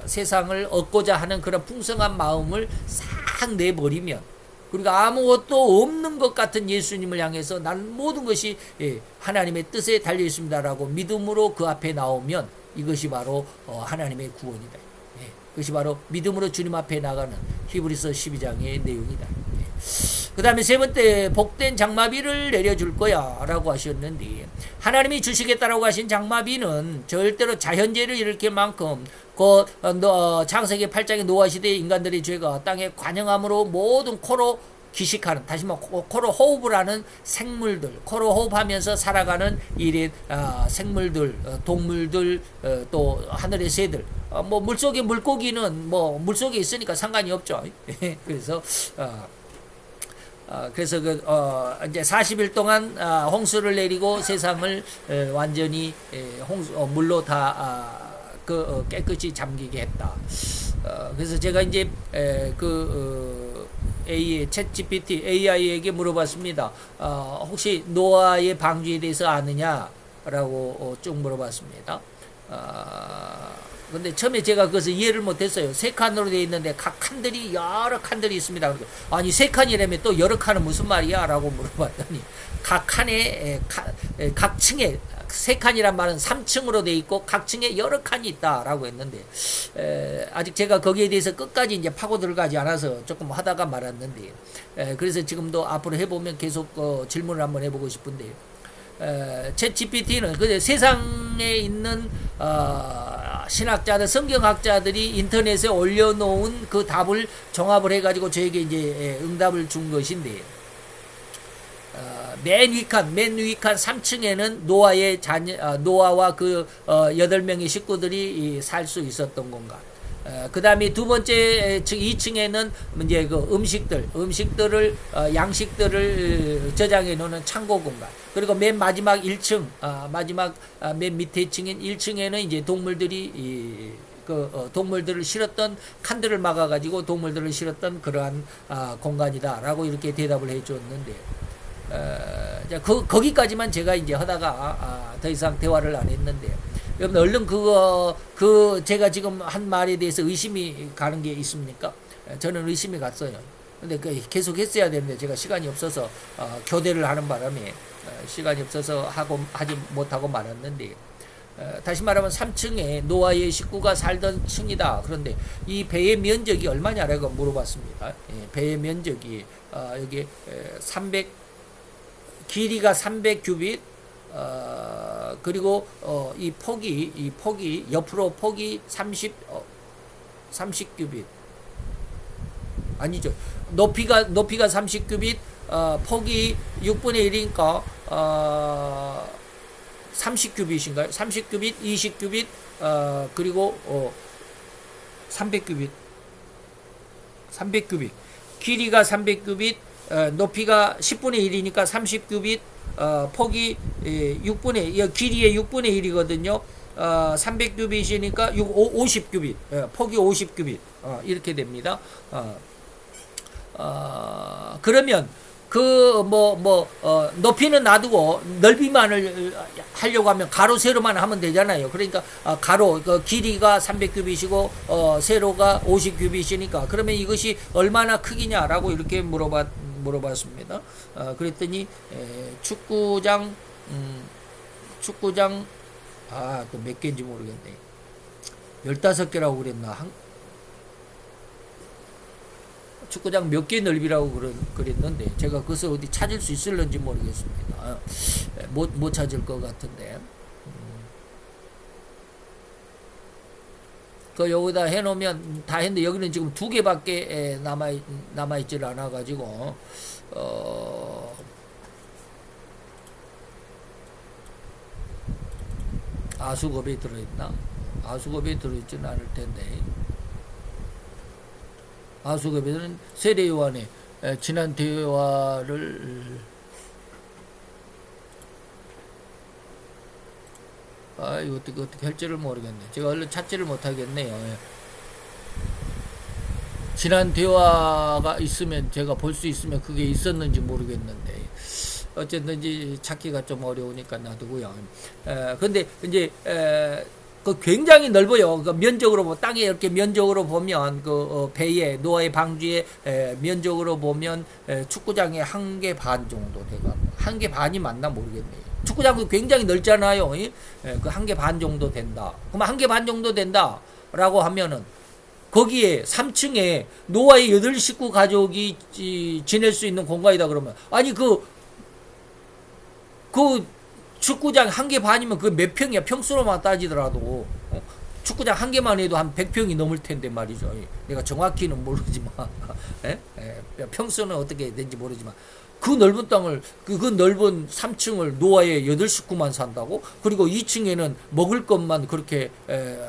S1: 세상을 얻고자 하는 그런 풍성한 마음을 싹 내버리면, 그리고 아무것도 없는 것 같은 예수님을 향해서 나는 모든 것이 하나님의 뜻에 달려 있습니다라고 믿음으로 그 앞에 나오면, 이것이 바로 하나님의 구원이다. 그것이 바로 믿음으로 주님 앞에 나가는 히브리서 12장의 내용이다. 그 다음에 세 번째, 복된 장마비를 내려줄 거야 라고 하셨는데, 하나님이 주시겠다라고 하신 장마비는 절대로 자연재해를 일으킬 만큼 창세기 8장의 노아시대의 인간들의 죄가 땅에 관영함으로 모든 코로 기식하는, 다시 말해 코로 호흡을 하는 생물들, 코로 호흡하면서 살아가는 이런 생물들, 동물들, 또 하늘의 새들, 뭐 물속의 물고기는 뭐 물속에 있으니까 상관이 없죠. 그래서 이제 40일 동안 홍수를 내리고 세상을 완전히 물로 다 깨끗이 잠기게 했다. 그래서 제가 이제 챗GPT AI에게 물어봤습니다. 혹시 노아의 방주에 대해서 아느냐라고 쭉 물어봤습니다. 근데 처음에 제가 그것을 이해를 못했어요. 세 칸으로 되어 있는데 각 칸들이 여러 칸들이 있습니다. 아니 세 칸이라면 또 여러 칸은 무슨 말이야? 라고 물어봤더니 각 칸에 각 층에, 세 칸이란 말은 3층으로 되어 있고 각 층에 여러 칸이 있다라고 했는데, 아직 제가 거기에 대해서 끝까지 이제 파고 들어가지 않아서 조금 하다가 말았는데, 그래서 지금도 앞으로 해보면 계속 질문을 한번 해보고 싶은데, 챗GPT는 그 세상에 있는 신학자들, 성경학자들이 인터넷에 올려놓은 그 답을 종합을 해가지고 저에게 이제 응답을 준 것인데, 맨 위칸 3층에는 노아와 그 8명의 식구들이 살 수 있었던 공간. 그 다음에 두 번째 2층에는 이제 그 음식들을 양식들을 저장해 놓는 창고 공간. 그리고 맨 마지막 1층, 맨 밑에 층인 1층에는 이제 동물들이 동물들을 실었던 칸들을 막아가지고 동물들을 실었던 그러한 공간이다라고 이렇게 대답을 해줬는데, 거기까지만 제가 이제 하다가 더 이상 대화를 안 했는데, 여러분 얼른 제가 지금 한 말에 대해서 의심이 가는 게 있습니까? 저는 의심이 갔어요. 근데 계속 했어야 되는데 제가 시간이 없어서 교대를 하는 바람에 시간이 없어서 하지 못하고 말았는데, 다시 말하면 3층에 노아의 식구가 살던 층이다. 그런데 이 배의 면적이 얼마냐라고 물어봤습니다. 배의 면적이 여기 길이가 300규빗, 그리고 이 폭이 옆으로 폭이 30규빗 아니죠. 높이가 30규빗, 폭이 6분의 1이니까 30규빗인가요? 30규빗, 20규빗, 그리고 300규빗. 길이가 300규빗, 높이가 10분의 1이니까 30규빗, 폭이 길이의 6분의 1이거든요. 300규빗이니까 50규빗, 폭이 50규빗, 이렇게 됩니다. 그러면 높이는 놔두고 넓이만을 하려고 하면 가로 세로만 하면 되잖아요. 그러니까 가로 길이가 300규빗이고 세로가 50규빗이니까 그러면 이것이 얼마나 크기냐라고 이렇게 물어봤습니다. 그랬더니 축구장 아, 또 몇 개인지 모르겠네. 15개라고 그랬나? 축구장 몇 개 넓이라고 그랬는데, 제가 그것을 어디 찾을 수 있을런지 모르겠습니다. 못 찾을 것 같은데. 그 여기다 해놓으면 다 했는데, 여기는 지금 2개밖에 남아있질 않아가지고, 아수겁에 들어있나? 아수겁에 들어있지는 않을 텐데. 아수겁에는 세례요한의 지난 대화를 이거 어떻게 할지를 모르겠네. 제가 얼른 찾지를 못하겠네요. 지난 대화가 있으면 제가 볼 수 있으면 그게 있었는지 모르겠는데 어쨌든지 찾기가 좀 어려우니까 놔두고요. 근데 이제 그 굉장히 넓어요. 그 면적으로 땅에 이렇게 면적으로 보면 그 배에 노아의 방주에 면적으로 보면 축구장의 1개 반 정도 돼가 1개 반이 맞나 모르겠네요. 축구장도 굉장히 넓잖아요. 그 1개 반 정도 된다. 그럼 1개 반 정도 된다라고 하면은 거기에 3층에 노아의 8식구 가족이 지낼 수 있는 공간이다 그러면 아니 그 축구장 1개 반이면 그 몇 평이야? 평수로만 따지더라도 축구장 1개만 해도 한 100평이 넘을 텐데 말이죠. 내가 정확히는 모르지만 평수는 어떻게 되는지 모르지만 그 넓은 땅을 그 넓은 3층을 노아의 8식구만 산다고? 그리고 2층에는 먹을 것만 그렇게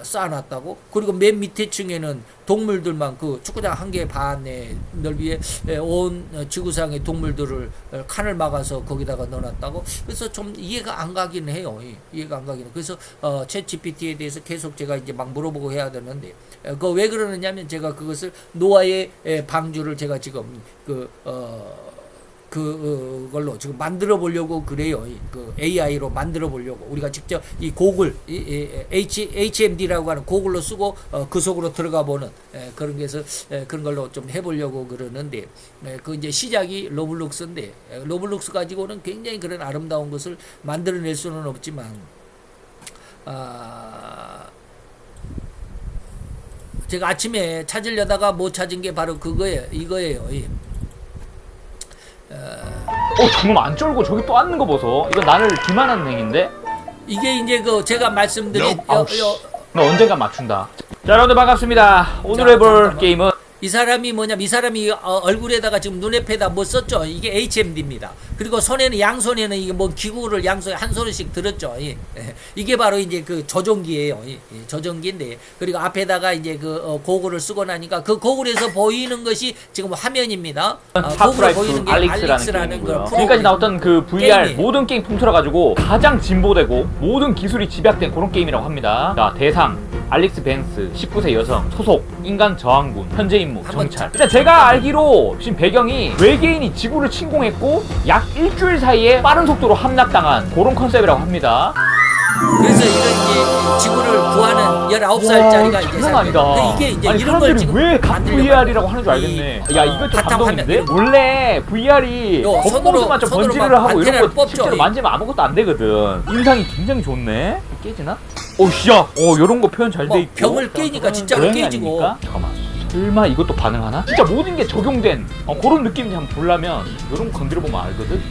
S1: 쌓아놨다고? 그리고 맨 밑에 층에는 동물들만 그 축구장 1개 반의 넓이에 온 지구상의 동물들을 칸을 막아서 거기다가 넣어놨다고? 그래서 좀 이해가 안 가긴 해요. 이해가 안 가긴 해요. 그래서 챗 GPT에 대해서 계속 제가 이제 막 물어보고 해야 되는데 그 왜 그러느냐면 제가 그것을 노아의 방주를 제가 지금 그걸로 지금 만들어 보려고 그래요. 그 AI로 만들어 보려고 우리가 직접 이 고글 HMD라고 하는 고글로 쓰고 그 속으로 들어가 보는 그런 게서 그런 걸로 좀 해보려고 그러는데 그 이제 시작이 로블록스인데 로블록스 가지고는 굉장히 그런 아름다운 것을 만들어낼 수는 없지만 제가 아침에 찾으려다가 못 찾은 게 바로 이거예요.
S2: 정말 안 쫄고 저기 또 앉는 거 보소. 이거 나를 기만하는 행인데?
S1: 이게 이제 그 제가 말씀드린
S2: 나 언젠가 맞춘다. 자, 여러분들 반갑습니다. 오늘 해볼 게임은
S1: 이 사람이 뭐냐면 이 사람이 얼굴에다가 지금 눈앞에다 뭐 썼죠. 이게 HMD입니다. 그리고 손에는 양손에는 이게 뭐 기구를 양손에 한 손씩 들었죠. 이게 바로 이제 그 조종기예요. 조종기인데 그리고 앞에다가 이제 그 고글을 쓰고 나니까 그 고글에서 보이는 것이 지금 화면입니다. 고글에 보이는 게 알릭스라는 거.
S2: 지금까지 나왔던 그 VR
S1: 게임이에요.
S2: 모든 게임 통틀어 가지고 가장 진보되고 모든 기술이 집약된 그런 게임이라고 합니다. 자, 대상 알릭스 벤스 19세 여성 소속 인간 저항군 현재 임무 정찰. 일단 제가 알기로 지금 배경이 외계인이 지구를 침공했고 약 일주일 사이에 빠른 속도로 함락당한 그런 컨셉이라고 합니다.
S1: 그래서 이런 이제 지구를 구하는 19살짜리가 이제
S2: 장난 아니다.
S1: 이게 이제
S2: 아니,
S1: 이런 걸 지금
S2: 왜각 VR이라고 하는 줄 알겠네. 야, 이거 좀 감동인데? 원래 VR이 겉보수만 좀 번지를 하고 이런 거 실제로 만지면 아무것도 안 되거든. 인상이 굉장히 좋네. 깨지나? 오씨야. 요런 거 표현 잘 돼 있고.
S1: 병을 깨니까 진짜로 깨지고.
S2: 잠깐만. 설마 이것도 반응하나? 진짜 모든 게 적용된 그런 느낌인지 한번 보려면 이런 거 건드려보면 알거든?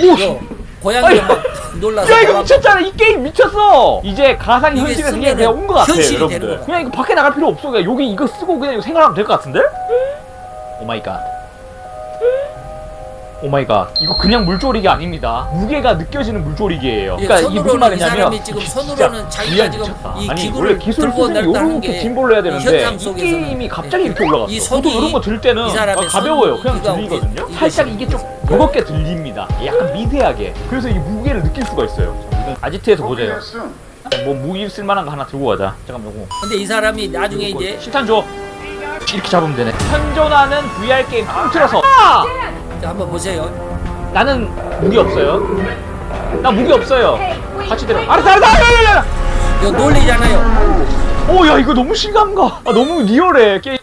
S2: 오!
S1: 고양이가 막 놀라서
S2: 야, 이거 미쳤잖아. 이 게임 미쳤어. 이제 가상 현실에서 그냥 온 것 같아, 여러분들. 그냥 이거 밖에 나갈 필요 없어. 그냥 여기 이거 쓰고 그냥 이거 생각하면 될 것 같은데? 오마이갓. 오마이갓. 이거 그냥 물조리기 아닙니다. 무게가 느껴지는 물조리기예요. 그러니까 이게 무슨 말이냐면
S1: 이 지금 손으로는 자기가 지금 이 기구를
S2: 원래 기술 수준이 요렇게 진보를 해야 되는데 이 게임이 갑자기 이렇게 올라갔어. 저도 이런 거 들 때는 가벼워요. 그냥 들리거든요. 살짝 이게 좀 무겁게 들립니다. 약간 미세하게. 그래서 이게 무게를 느낄 수가 있어요. 아지트에서 보자요. 뭐 무기 쓸만한 거 하나 들고 가자. 잠깐만 요거.
S1: 근데 이 사람이 나중에 이제
S2: 실탄 줘. 이렇게 잡으면 되네. 현존하는 VR 게임 통틀어서
S1: 자, 한번 보세요.
S2: 나는 무기 없어요. 나 무기 없어요. 같이 들어. 알았어.
S1: 이거 놀리잖아요.
S2: 야, 이거 너무 실감가. 너무 리얼해 게임.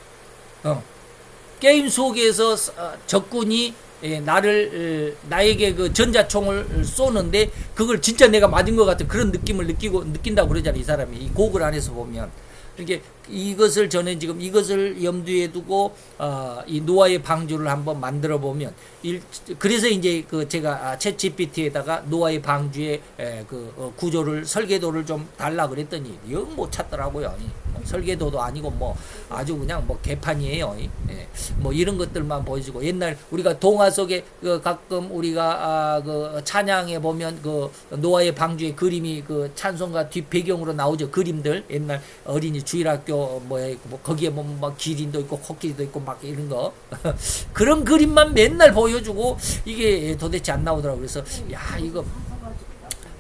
S1: 게임 속에서 적군이 나에게 그 전자총을 쏘는데 그걸 진짜 내가 맞은 것 같은 그런 느낌을 느낀다고 그러잖아요. 이 사람이 이 곡을 안에서 보면. 이게 이것을 저는 지금 이것을 염두에 두고 이 노아의 방주를 한번 만들어 보면 그래서 이제 그 제가 챗 GPT에다가 노아의 방주의 구조를 설계도를 좀 달라 그랬더니 영 못 찾더라고요. 뭐 설계도도 아니고 뭐 아주 그냥 뭐 개판이에요. 뭐 이런 것들만 보여주고 옛날 우리가 동화 속에 그 가끔 우리가 그 찬양에 보면 그 노아의 방주의 그림이 그 찬송가 뒷 배경으로 나오죠. 그림들 옛날 어린이 주일학교 뭐에 뭐 거기에 보면 막 기린도 있고 코끼리도 있고 막 이런 거 그런 그림만 맨날 보여주고 이게 도대체 안 나오더라고. 그래서 야 이거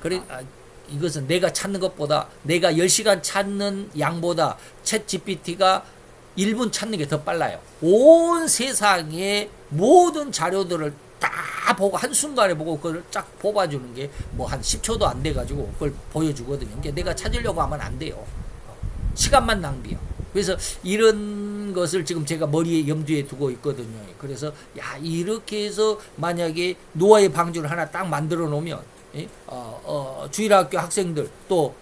S1: 그래 이것은 내가 찾는 것보다 내가 10시간 찾는 양보다 챗 GPT가 1분 찾는 게 더 빨라요. 온 세상의 모든 자료들을 다 보고 한순간에 보고 그걸 쫙 뽑아주는 게 뭐 한 10초도 안 돼가지고 그걸 보여주거든요. 그러니까 내가 찾으려고 하면 안 돼요. 시간만 낭비야. 그래서 이런 것을 지금 제가 머리에 염두에 두고 있거든요. 그래서 야 이렇게 해서 만약에 노아의 방주를 하나 딱 만들어 놓으면 주일학교 학생들 또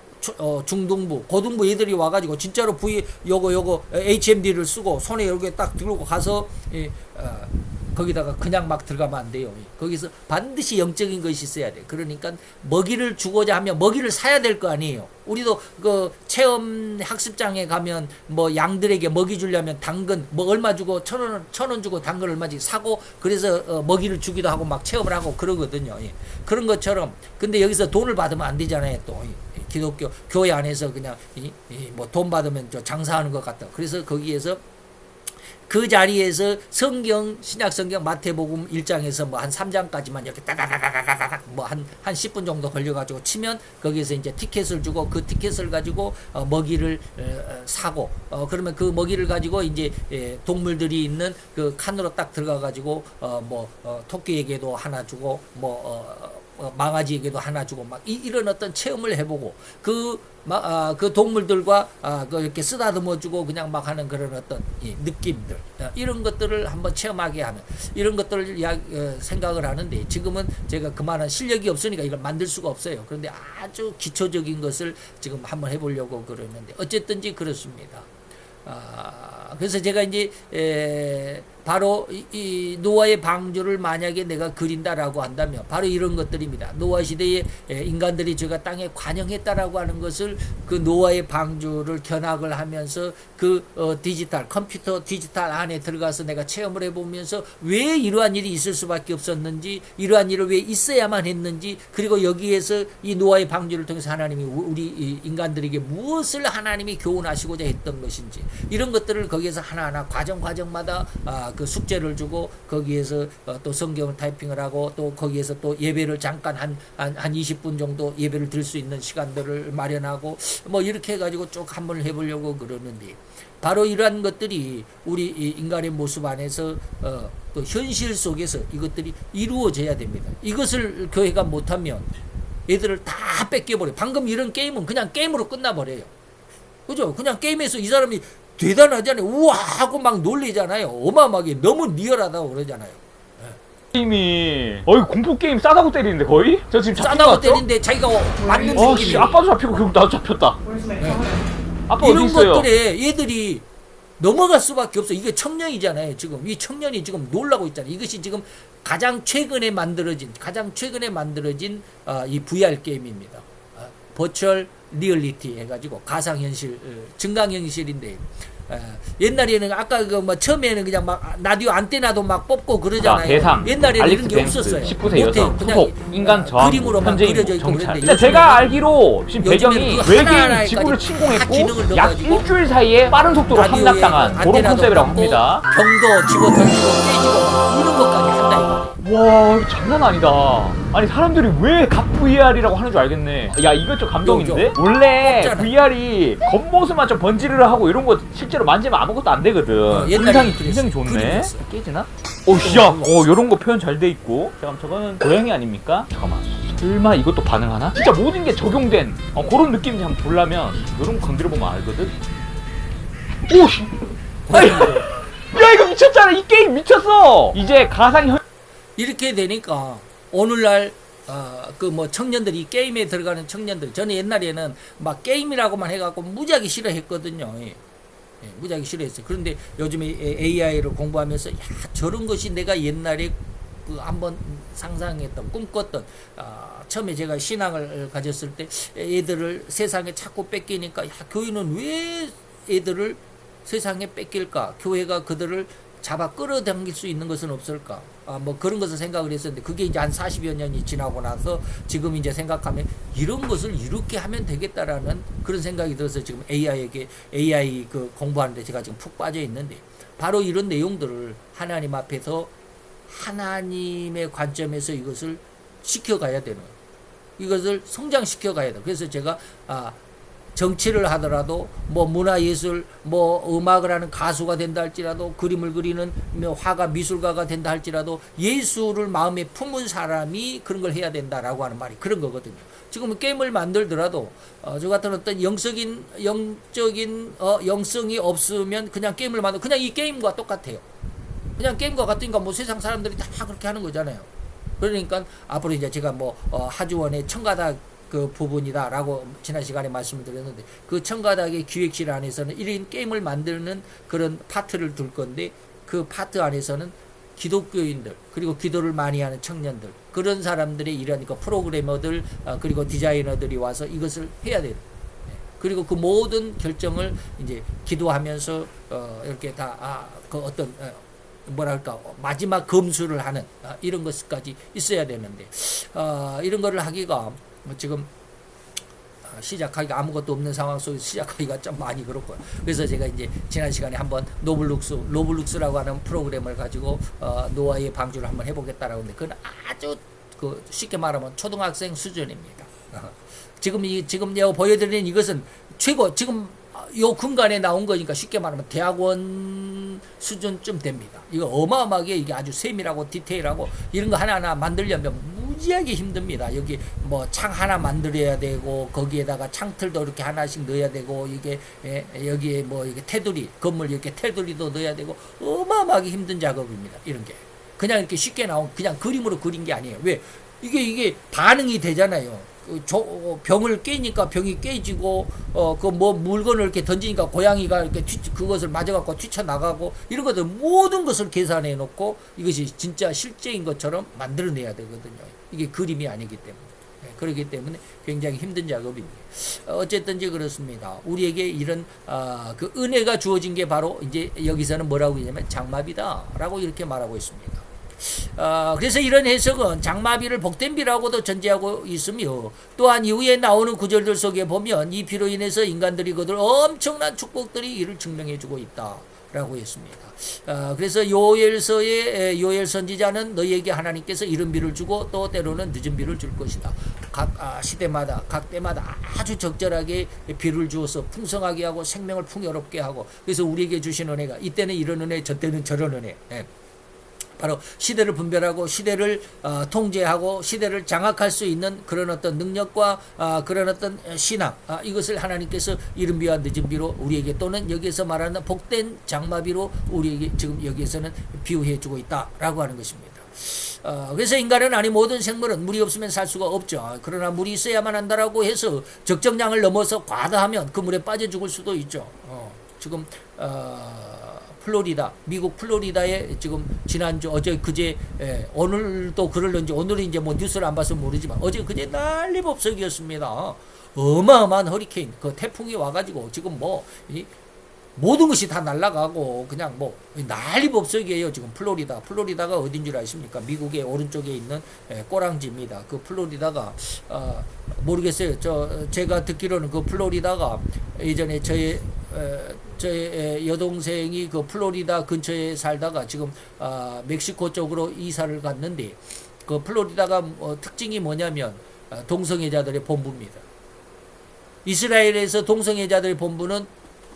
S1: 중등부, 고등부 애들이 와가지고 진짜로 요거 HMD를 쓰고 손에 이렇게 딱 들고 가서 거기다가 그냥 막 들어가면 안 돼요. 거기서 반드시 영적인 것이 있어야 돼. 그러니까 먹이를 주고자 하면 먹이를 사야 될 거 아니에요. 우리도 그 체험 학습장에 가면 뭐 양들에게 먹이 주려면 당근 뭐 얼마 주고 천 원 주고 당근 얼마씩 사고 그래서 먹이를 주기도 하고 막 체험을 하고 그러거든요. 그런 것처럼 근데 여기서 돈을 받으면 안 되잖아요. 또 기독교 교회 안에서 그냥 뭐 돈 받으면 저 장사하는 것 같다. 그래서 거기에서 그 자리에서 신약 성경 마태복음 1장에서 뭐 한 3장까지만 이렇게 따다다다다닥 뭐 한 10분 정도 걸려가지고 치면 거기에서 이제 티켓을 주고 그 티켓을 가지고 먹이를 사고 그러면 그 먹이를 가지고 이제 동물들이 있는 그 칸으로 딱 들어가가지고 토끼에게도 하나 주고 망아지에게도 하나 주고 막 이런 어떤 체험을 해보고 그 동물들과 이렇게 쓰다듬어 주고 그냥 막 하는 그런 어떤 느낌들 이런 것들을 한번 체험하게 하는 이런 것들을 생각을 하는데 지금은 제가 그만한 실력이 없으니까 이걸 만들 수가 없어요. 그런데 아주 기초적인 것을 지금 한번 해보려고 그러는데 어쨌든지 그렇습니다. 그래서 제가 이제 바로 이 노아의 방주를 만약에 내가 그린다라고 한다면 바로 이런 것들입니다. 노아 시대에 인간들이 제가 땅에 관영했다라고 하는 것을 그 노아의 방주를 견학을 하면서 그 컴퓨터 디지털 안에 들어가서 내가 체험을 해보면서 왜 이러한 일이 있을 수밖에 없었는지 이러한 일을 왜 있어야만 했는지 그리고 여기에서 이 노아의 방주를 통해서 하나님이 우리 인간들에게 무엇을 하나님이 교훈하시고자 했던 것인지 이런 것들을 거기에서 하나하나 과정마다 그 숙제를 주고 거기에서 또 성경을 타이핑을 하고 또 거기에서 또 예배를 잠깐 한 20분 정도 예배를 드릴 수 있는 시간들을 마련하고 뭐 이렇게 해가지고 쭉 한번 해보려고 그러는데 바로 이러한 것들이 우리 인간의 모습 안에서 또 현실 속에서 이것들이 이루어져야 됩니다. 이것을 교회가 못하면 애들을 다 뺏겨버려요. 방금 이런 게임은 그냥 게임으로 끝나버려요. 그죠? 그냥 게임에서 이 사람이 대단하잖아요. 우와 하고 막 놀리잖아요. 어마어마하게 너무 리얼하다고 그러잖아요.
S2: 게임이 공포 게임 싸다고 때리는데 거의? 저 지금
S1: 싸다고 때리는데 자기가 맞는 느낌이
S2: 아빠도 잡히고 그럼 나도 잡혔다. 아빠
S1: 이런
S2: 어디 있어요?
S1: 것들에 얘들이 넘어갈 수밖에 없어. 이게 청년이잖아요. 지금 이 청년이 지금 놀라고 있잖아요. 이것이 지금 가장 최근에 만들어진 이 VR 게임입니다. 버추얼 리얼리티 해가지고 가상현실, 증강현실인데 옛날에는 아까 그 뭐 처음에는 그냥 막 라디오 안테나도 막 뽑고 그러잖아요.
S2: 대상,
S1: 옛날에는 이런 게 없었어요.
S2: 19세 여성, 소속, 인간 저항,
S1: 그림으로 막 그려져 있고
S2: 정찰.
S1: 그런데
S2: 제가 알기로 지금 배경이
S1: 그
S2: 외계인 지구를 침공했고 약 일주일 사이에 빠른 속도로 함락당한 그런 컨셉이라고 합니다.
S1: 병도 집어던지고 깨지고 이런 것까지 한다 이거.
S2: 와 이거 장난 아니다. 아니 사람들이 왜 갓 VR이라고 하는 줄 알겠네. 야 이거 좀 감동인데? 원래
S1: 없잖아.
S2: VR이 겉모습만 좀 번지르르 하고 이런 거 실제로 만지면 아무것도 안 되거든.
S1: 옛날에
S2: 굉장히 좋네.
S1: 그랬어.
S2: 깨지나? 오씨야 요런 거 표현 잘 돼 있고. 잠깐 저거는 고양이 아닙니까? 잠깐만 설마 이것도 반응하나? 진짜 모든 게 적용된 그런 느낌인지 한번 보려면 요런 거 건드려보면 알거든? 오씨! 야 이거 미쳤잖아. 이 게임 미쳤어. 이제 가상현
S1: 이렇게 되니까 오늘날 그 뭐 청년들이 게임에 들어가는 청년들, 저는 옛날에는 막 게임이라고만 해갖고 무지하게 싫어했거든요. 예. 예, 무지하게 싫어했어요. 그런데 요즘에 AI를 공부하면서 야, 저런 것이 내가 옛날에 그 한번 상상했던 꿈꿨던 처음에 제가 신앙을 가졌을 때 애들을 세상에 자꾸 뺏기니까 야, 교회는 왜 애들을 세상에 뺏길까? 교회가 그들을 잡아 끌어당길 수 있는 것은 없을까? 뭐 그런 것을 생각을 했었는데 그게 이제 한 40여 년이 지나고 나서 지금 이제 생각하면 이런 것을 이렇게 하면 되겠다라는 그런 생각이 들어서 지금 AI 그 공부하는데 제가 지금 푹 빠져 있는데 바로 이런 내용들을 하나님 앞에서 하나님의 관점에서 이것을 시켜가야 되는 거예요. 이것을 성장시켜 가야 돼. 그래서 제가 정치를 하더라도 뭐 문화예술 뭐 음악을 하는 가수가 된다 할지라도 그림을 그리는 화가 미술가가 된다 할지라도 예술을 마음에 품은 사람이 그런 걸 해야 된다라고 하는 말이 그런 거거든요. 지금은 게임을 만들더라도 저 같은 어떤 영적인 영성이 없으면 그냥 게임을 만들 그냥 이 게임과 똑같아요. 그냥 게임과 같으니까 뭐 세상 사람들이 다 그렇게 하는 거잖아요. 그러니까 앞으로 이제 제가 뭐 하주원의 청가닥 그 부분이다라고 지난 시간에 말씀을 드렸는데 그 청가닥의 기획실 안에서는 1인 게임을 만드는 그런 파트를 둘 건데 그 파트 안에서는 기독교인들 그리고 기도를 많이 하는 청년들 그런 사람들의 일하니까 프로그래머들 그리고 디자이너들이 와서 이것을 해야 돼요. 그리고 그 모든 결정을 이제 기도하면서 이렇게 다 그 어떤 뭐랄까 마지막 검수를 하는 이런 것까지 있어야 되는데 이런 거를 하기가 지금 시작하기가 아무것도 없는 상황 속에서 시작하기가 좀 많이 그렇고요. 그래서 제가 이제 지난 시간에 한번 로블룩스라고 하는 프로그램을 가지고 노아의 방주를 한번 해보겠다라고 하는데 그건 아주 그 쉽게 말하면 초등학생 수준입니다. 지금 내가 보여드리는 이것은 최고 지금 요 근간에 나온 거니까 쉽게 말하면 대학원 수준쯤 됩니다. 이거 어마어마하게 이게 아주 세밀하고 디테일하고 이런 거 하나하나 만들려면 무지하게 힘듭니다. 여기 뭐 창 하나 만들어야 되고 거기에다가 창틀도 이렇게 하나씩 넣어야 되고 이게 여기에 뭐 이게 테두리 건물 이렇게 테두리도 넣어야 되고 어마어마하게 힘든 작업입니다. 이런 게 그냥 이렇게 쉽게 나온 그냥 그림으로 그린 게 아니에요. 왜 이게 반응이 되잖아요. 병을 깨니까 병이 깨지고 그 뭐 물건을 이렇게 던지니까 고양이가 이렇게 그것을 맞아갖고 튀쳐나가고 이런 것들 모든 것을 계산해 놓고 이것이 진짜 실제인 것처럼 만들어내야 되거든요. 이게 그림이 아니기 때문에 그렇기 때문에 굉장히 힘든 작업입니다. 어쨌든지 그렇습니다. 우리에게 이런 그 은혜가 주어진 게 바로 이제 여기서는 뭐라고 하냐면 장마비다라고 이렇게 말하고 있습니다. 그래서 이런 해석은 장마비를 복된 비라고도 전제하고 있으며 또한 이후에 나오는 구절들 속에 보면 이 비로 인해서 인간들이 거둘 엄청난 축복들이 이를 증명해주고 있다 라고 했습니다. 그래서 요엘서의 요엘 선지자는 너희에게 하나님께서 이른 비를 주고 또 때로는 늦은 비를 줄 것이다. 각 시대마다 각 때마다 아주 적절하게 비를 주어서 풍성하게 하고 생명을 풍요롭게 하고 그래서 우리에게 주신 은혜가 이때는 이런 은혜 저때는 저런 은혜 바로 시대를 분별하고 시대를 통제하고 시대를 장악할 수 있는 그런 어떤 능력과 그런 어떤 신앙 이것을 하나님께서 이른 비와 늦은 비로 우리에게 또는 여기에서 말하는 복된 장마비로 우리에게 지금 여기에서는 비유해 주고 있다라고 하는 것입니다. 그래서 인간은 아니 모든 생물은 물이 없으면 살 수가 없죠. 그러나 물이 있어야만 한다라고 해서 적정량을 넘어서 과다하면 그 물에 빠져 죽을 수도 있죠. 지금 플로리다, 미국 플로리다에 지금 지난주 어제 그제 오늘도 그럴런지 오늘은 이제 뭐 뉴스를 안 봐서 모르지만 어제 그제 난리법석이었습니다. 어마어마한 허리케인 그 태풍이 와가지고 지금 뭐 모든 것이 다 날아가고 그냥 뭐 난리법석이에요. 지금 플로리다가 어딘 줄 아십니까? 미국의 오른쪽에 있는 꼬랑지입니다. 그 플로리다가 모르겠어요. 제가 듣기로는 그 플로리다가 예전에 저의 여동생이 그 플로리다 근처에 살다가 지금 멕시코 쪽으로 이사를 갔는데 그 플로리다가 특징이 뭐냐면 동성애자들의 본부입니다. 이스라엘에서 동성애자들의 본부는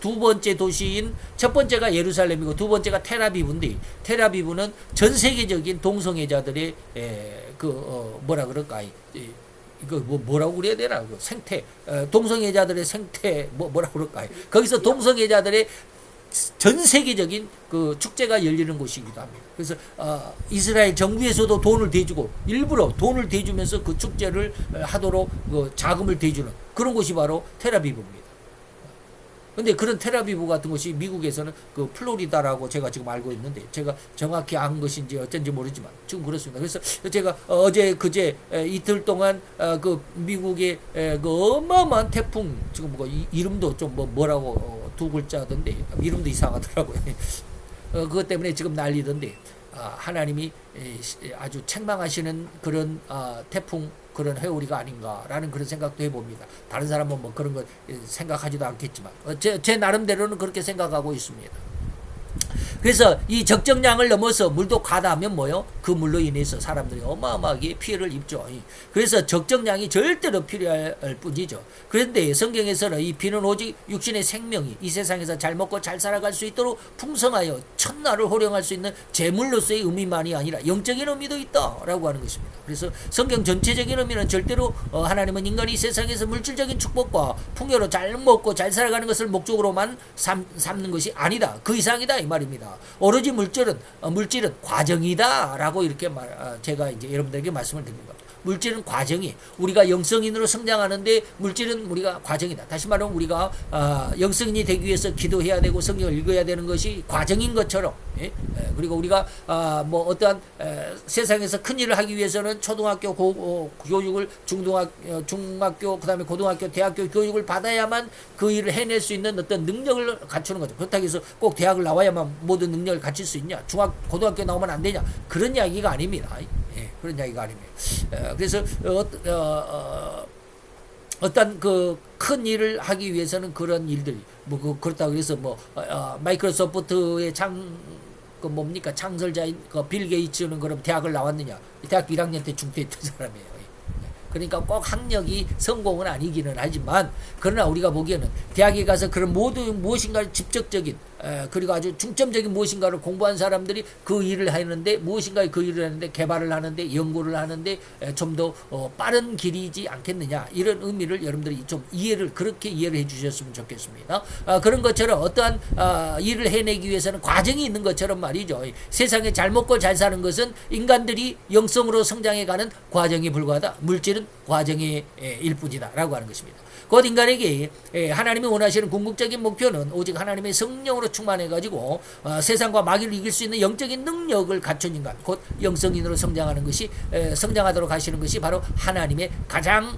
S1: 두 번째 도시인 첫 번째가 예루살렘이고 두 번째가 텔아비브인데 텔아비브는 전 세계적인 동성애자들의 뭐라 그럴까 이거 뭐라고 그래야 되나 그 생태 동성애자들의 생태 뭐라 그럴까 거기서 동성애자들의 전 세계적인 그 축제가 열리는 곳이기도 합니다. 그래서 이스라엘 정부에서도 돈을 대주고 일부러 돈을 대주면서 그 축제를 하도록 그 자금을 대주는 그런 곳이 바로 텔아비브입니다. 근데 그런 텔아비브 같은 것이 미국에서는 그 플로리다라고 제가 지금 알고 있는데 제가 정확히 안 것인지 어쩐지 모르지만 지금 그렇습니다. 그래서 제가 어제 그제 이틀 동안 그 미국의 그 어마어마한 태풍 지금 뭐 이름도 좀 뭐라고 두 글자던데 이름도 이상하더라고요. 그것 때문에 지금 난리던데 하나님이 아주 책망하시는 그런 태풍 그런 회오리가 아닌가라는 그런 생각도 해봅니다. 다른 사람은 뭐 그런 거 생각하지도 않겠지만 제 나름대로는 그렇게 생각하고 있습니다. 그래서 이 적정량을 넘어서 물도 과다하면 뭐요? 그 물로 인해서 사람들이 어마어마하게 피해를 입죠. 그래서 적정량이 절대로 필요할 뿐이죠. 그런데 성경에서는 이 비는 오직 육신의 생명이 이 세상에서 잘 먹고 잘 살아갈 수 있도록 풍성하여 천나를 호령할 수 있는 제물로서의 의미만이 아니라 영적인 의미도 있다라고 하는 것입니다. 그래서 성경 전체적인 의미는 절대로 하나님은 인간이 세상에서 물질적인 축복과 풍요로 잘 먹고 잘 살아가는 것을 목적으로만 삼는 것이 아니다. 그 이상이다 이 말입니다. 오로지 물질은 과정이다라고 이렇게 제가 이제 여러분들에게 말씀을 드립니다. 물질은 과정이 우리가 영성인으로 성장하는데 물질은 우리가 과정이다. 다시 말하면 우리가 영성인이 되기 위해서 기도해야 되고 성경을 읽어야 되는 것이 과정인 것처럼 그리고 우리가 뭐 어떠한 세상에서 큰 일을 하기 위해서는 초등학교 교육을 중학교 그다음에 고등학교 대학교 교육을 받아야만 그 일을 해낼 수 있는 어떤 능력을 갖추는 거죠. 그렇다고 해서 꼭 대학을 나와야만 모든 능력을 갖출 수 있냐 고등학교 나오면 안 되냐 그런 이야기가 아닙니다. 그런 이야기가 아닙니다. 그래서 어떤 그 큰 일을 하기 위해서는 그런 일들 그렇다고 해서 마이크로소프트의 창설자인 빌 게이츠는 그럼 대학을 나왔느냐? 대학교 1학년 때 중퇴했던 사람이에요. 그러니까 꼭 학력이 성공은 아니기는 하지만 그러나 우리가 보기에는 대학에 가서 그런 무엇인가를 직접적인 그리고 아주 중점적인 무엇인가를 공부한 사람들이 그 일을 하는데 무엇인가 그 일을 하는데 개발을 하는데 연구를 하는데 좀 더 빠른 길이지 않겠느냐 이런 의미를 여러분들이 좀 그렇게 이해를 해주셨으면 좋겠습니다. 그런 것처럼 어떠한 일을 해내기 위해서는 과정이 있는 것처럼 말이죠. 세상에 잘 먹고 잘 사는 것은 인간들이 영성으로 성장해가는 과정에 불과하다. 물질은 과정의 일뿐이다 라고 하는 것입니다. 곧 인간에게 하나님이 원하시는 궁극적인 목표는 오직 하나님의 성령으로 충만해가지고 세상과 마귀를 이길 수 있는 영적인 능력을 갖춘 인간 곧 영성인으로 성장하는 것이 성장하도록 하시는 것이 바로 하나님의 가장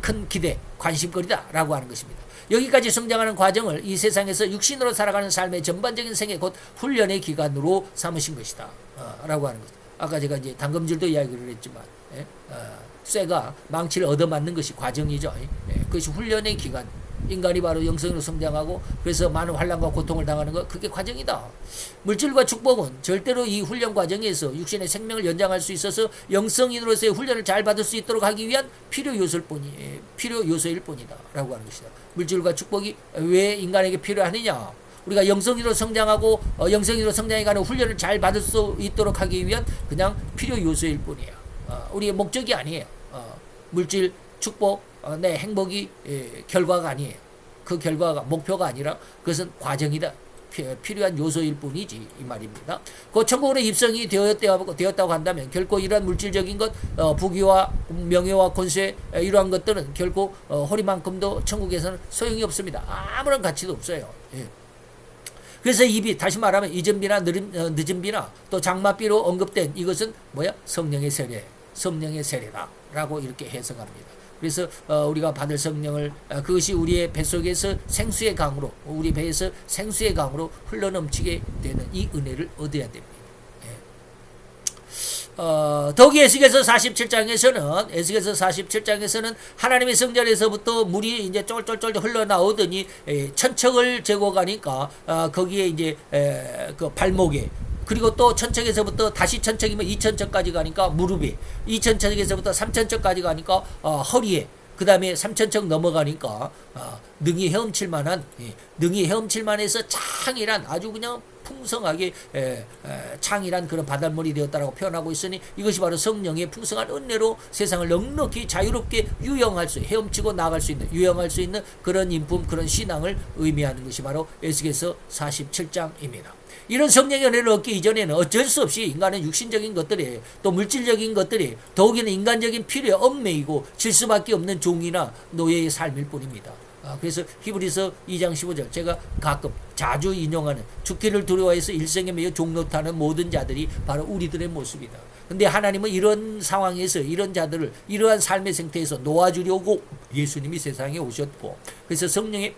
S1: 큰 기대 관심거리다 라고 하는 것입니다. 여기까지 성장하는 과정을 이 세상에서 육신으로 살아가는 삶의 전반적인 생애 곧 훈련의 기간으로 삼으신 것이다 라고 하는 것입니다. 아까 제가 이제 당금질도 이야기를 했지만 쇠가 망치를 얻어맞는 것이 과정이죠. 그것이 훈련의 기간. 인간이 바로 영성으로 성장하고 그래서 많은 환난과 고통을 당하는 것 그게 과정이다. 물질과 축복은 절대로 이 훈련 과정에서 육신의 생명을 연장할 수 있어서 영성인으로서의 훈련을 잘 받을 수 있도록 하기 위한 필요 요소일 뿐이다 라고 하는 것이다. 물질과 축복이 왜 인간에게 필요하느냐? 우리가 영성인으로 성장하고 영성인으로 성장해가는 훈련을 잘 받을 수 있도록 하기 위한 그냥 필요 요소일 뿐이에요. 우리의 목적이 아니에요. 물질, 축복, 내 행복이 결과가 아니에요. 그 결과가 목표가 아니라 그것은 과정이다. 필요한 요소일 뿐이지 이 말입니다. 그 천국으로 입성이 되었다고 한다면 결코 이러한 물질적인 것, 부귀와 명예와 권세 이러한 것들은 결코 허리만큼도 천국에서는 소용이 없습니다. 아무런 가치도 없어요. 그래서 이비 다시 말하면 이전비나 늦은 비나 또 장마비로 언급된 이것은 성령의 세례다라고 이렇게 해석합니다. 그래서 우리가 받을 성령을 그것이 우리의 뱃속에서 생수의 강으로 우리 배에서 생수의 강으로 흘러넘치게 되는 이 은혜를 얻어야 됩니다. 더욱이 에스겔서 47장에서는 하나님의 성전에서부터 물이 이제 쫄쫄쫄 흘러나오더니 천척을 재고 가니까 거기에 이제 그 발목에 그리고 또 천척에서부터 다시 천척이면 2천척까지 가니까 무릎에 2천척에서부터 3천척까지 가니까 허리에 그 다음에 3천척 넘어가니까 능히 헤엄칠만해서 창이란 아주 그냥 풍성하게 창이란 그런 바닷물이 되었다라고 표현하고 있으니 이것이 바로 성령의 풍성한 은혜로 세상을 넉넉히 자유롭게 유영할 수, 헤엄치고 나갈 수 있는, 유영할 수 있는 그런 인품, 그런 신앙을 의미하는 것이 바로 에스겔서 47장입니다. 이런 성령의 은혜를 얻기 이전에는 어쩔 수 없이 인간은 육신적인 것들이, 또 물질적인 것들이, 더욱이는 인간적인 필요에 얽매이고 질 수밖에 없는 종이나 노예의 삶일 뿐입니다. 그래서 히브리서 2장 15절 제가 가끔 자주 인용하는, 죽기를 두려워해서 일생에 매여 종노타는 모든 자들이 바로 우리들의 모습이다. 근데 하나님은 이런 상황에서 이런 자들을 이러한 삶의 상태에서 놓아주려고 예수님이 세상에 오셨고, 그래서 성령의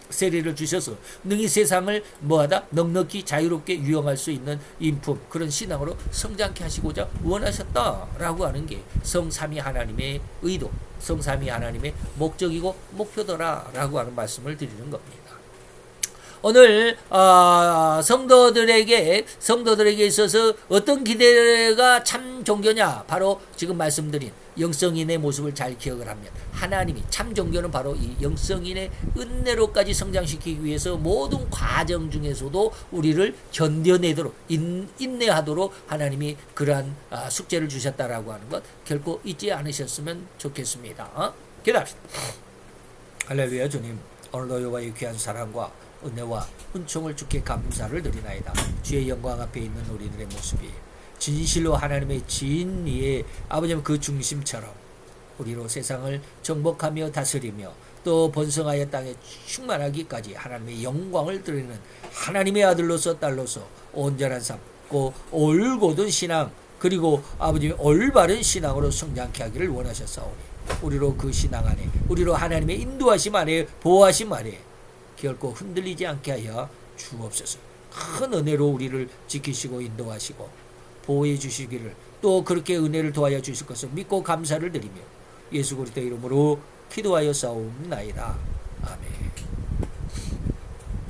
S1: 세례를 주셔서 능히 세상을 뭐하다? 넉넉히 자유롭게 유영할 수 있는 인품, 그런 신앙으로 성장케 하시고자 원하셨다라고 하는 게 성삼위 하나님의 의도, 성삼위 하나님의 목적이고 목표더라라고 하는 말씀을 드리는 겁니다. 오늘 성도들에게 있어서 어떤 기대가 참 종교냐? 바로 지금 말씀드린 영성인의 모습을 잘 기억을 하면, 하나님이 참 종교는 바로 이 영성인의 은혜로까지 성장시키기 위해서 모든 과정 중에서도 우리를 견뎌내도록, 인내하도록 하나님이 그러한 숙제를 주셨다라고 하는 것 결코 잊지 않으셨으면 좋겠습니다. 기도합시다. 할렐루야. 주님, 오늘도 여호와의 귀한 사랑과 은혜와 은총을 주께 감사를 드리나이다. 주의 영광 앞에 있는 우리들의 모습이 진실로 하나님의 진리의 아버지 그 중심처럼 우리로 세상을 정복하며 다스리며 또 번성하여 땅에 충만하기까지 하나님의 영광을 드리는 하나님의 아들로서 딸로서 온전한 삶, 올곧은 신앙, 그리고 아버지의 올바른 신앙으로 성장케 하기를 원하셨사오니 우리로 그 신앙 안에, 우리로 하나님의 인도하심 안에, 보호하심 안에 결코 흔들리지 않게 하여 주옵소서. 큰 은혜로 우리를 지키시고 인도하시고 보호해 주시기를, 또 그렇게 은혜를 도와여 주실 것을 믿고 감사를 드리며 예수 그리스도 이름으로 기도하여 싸움나이다.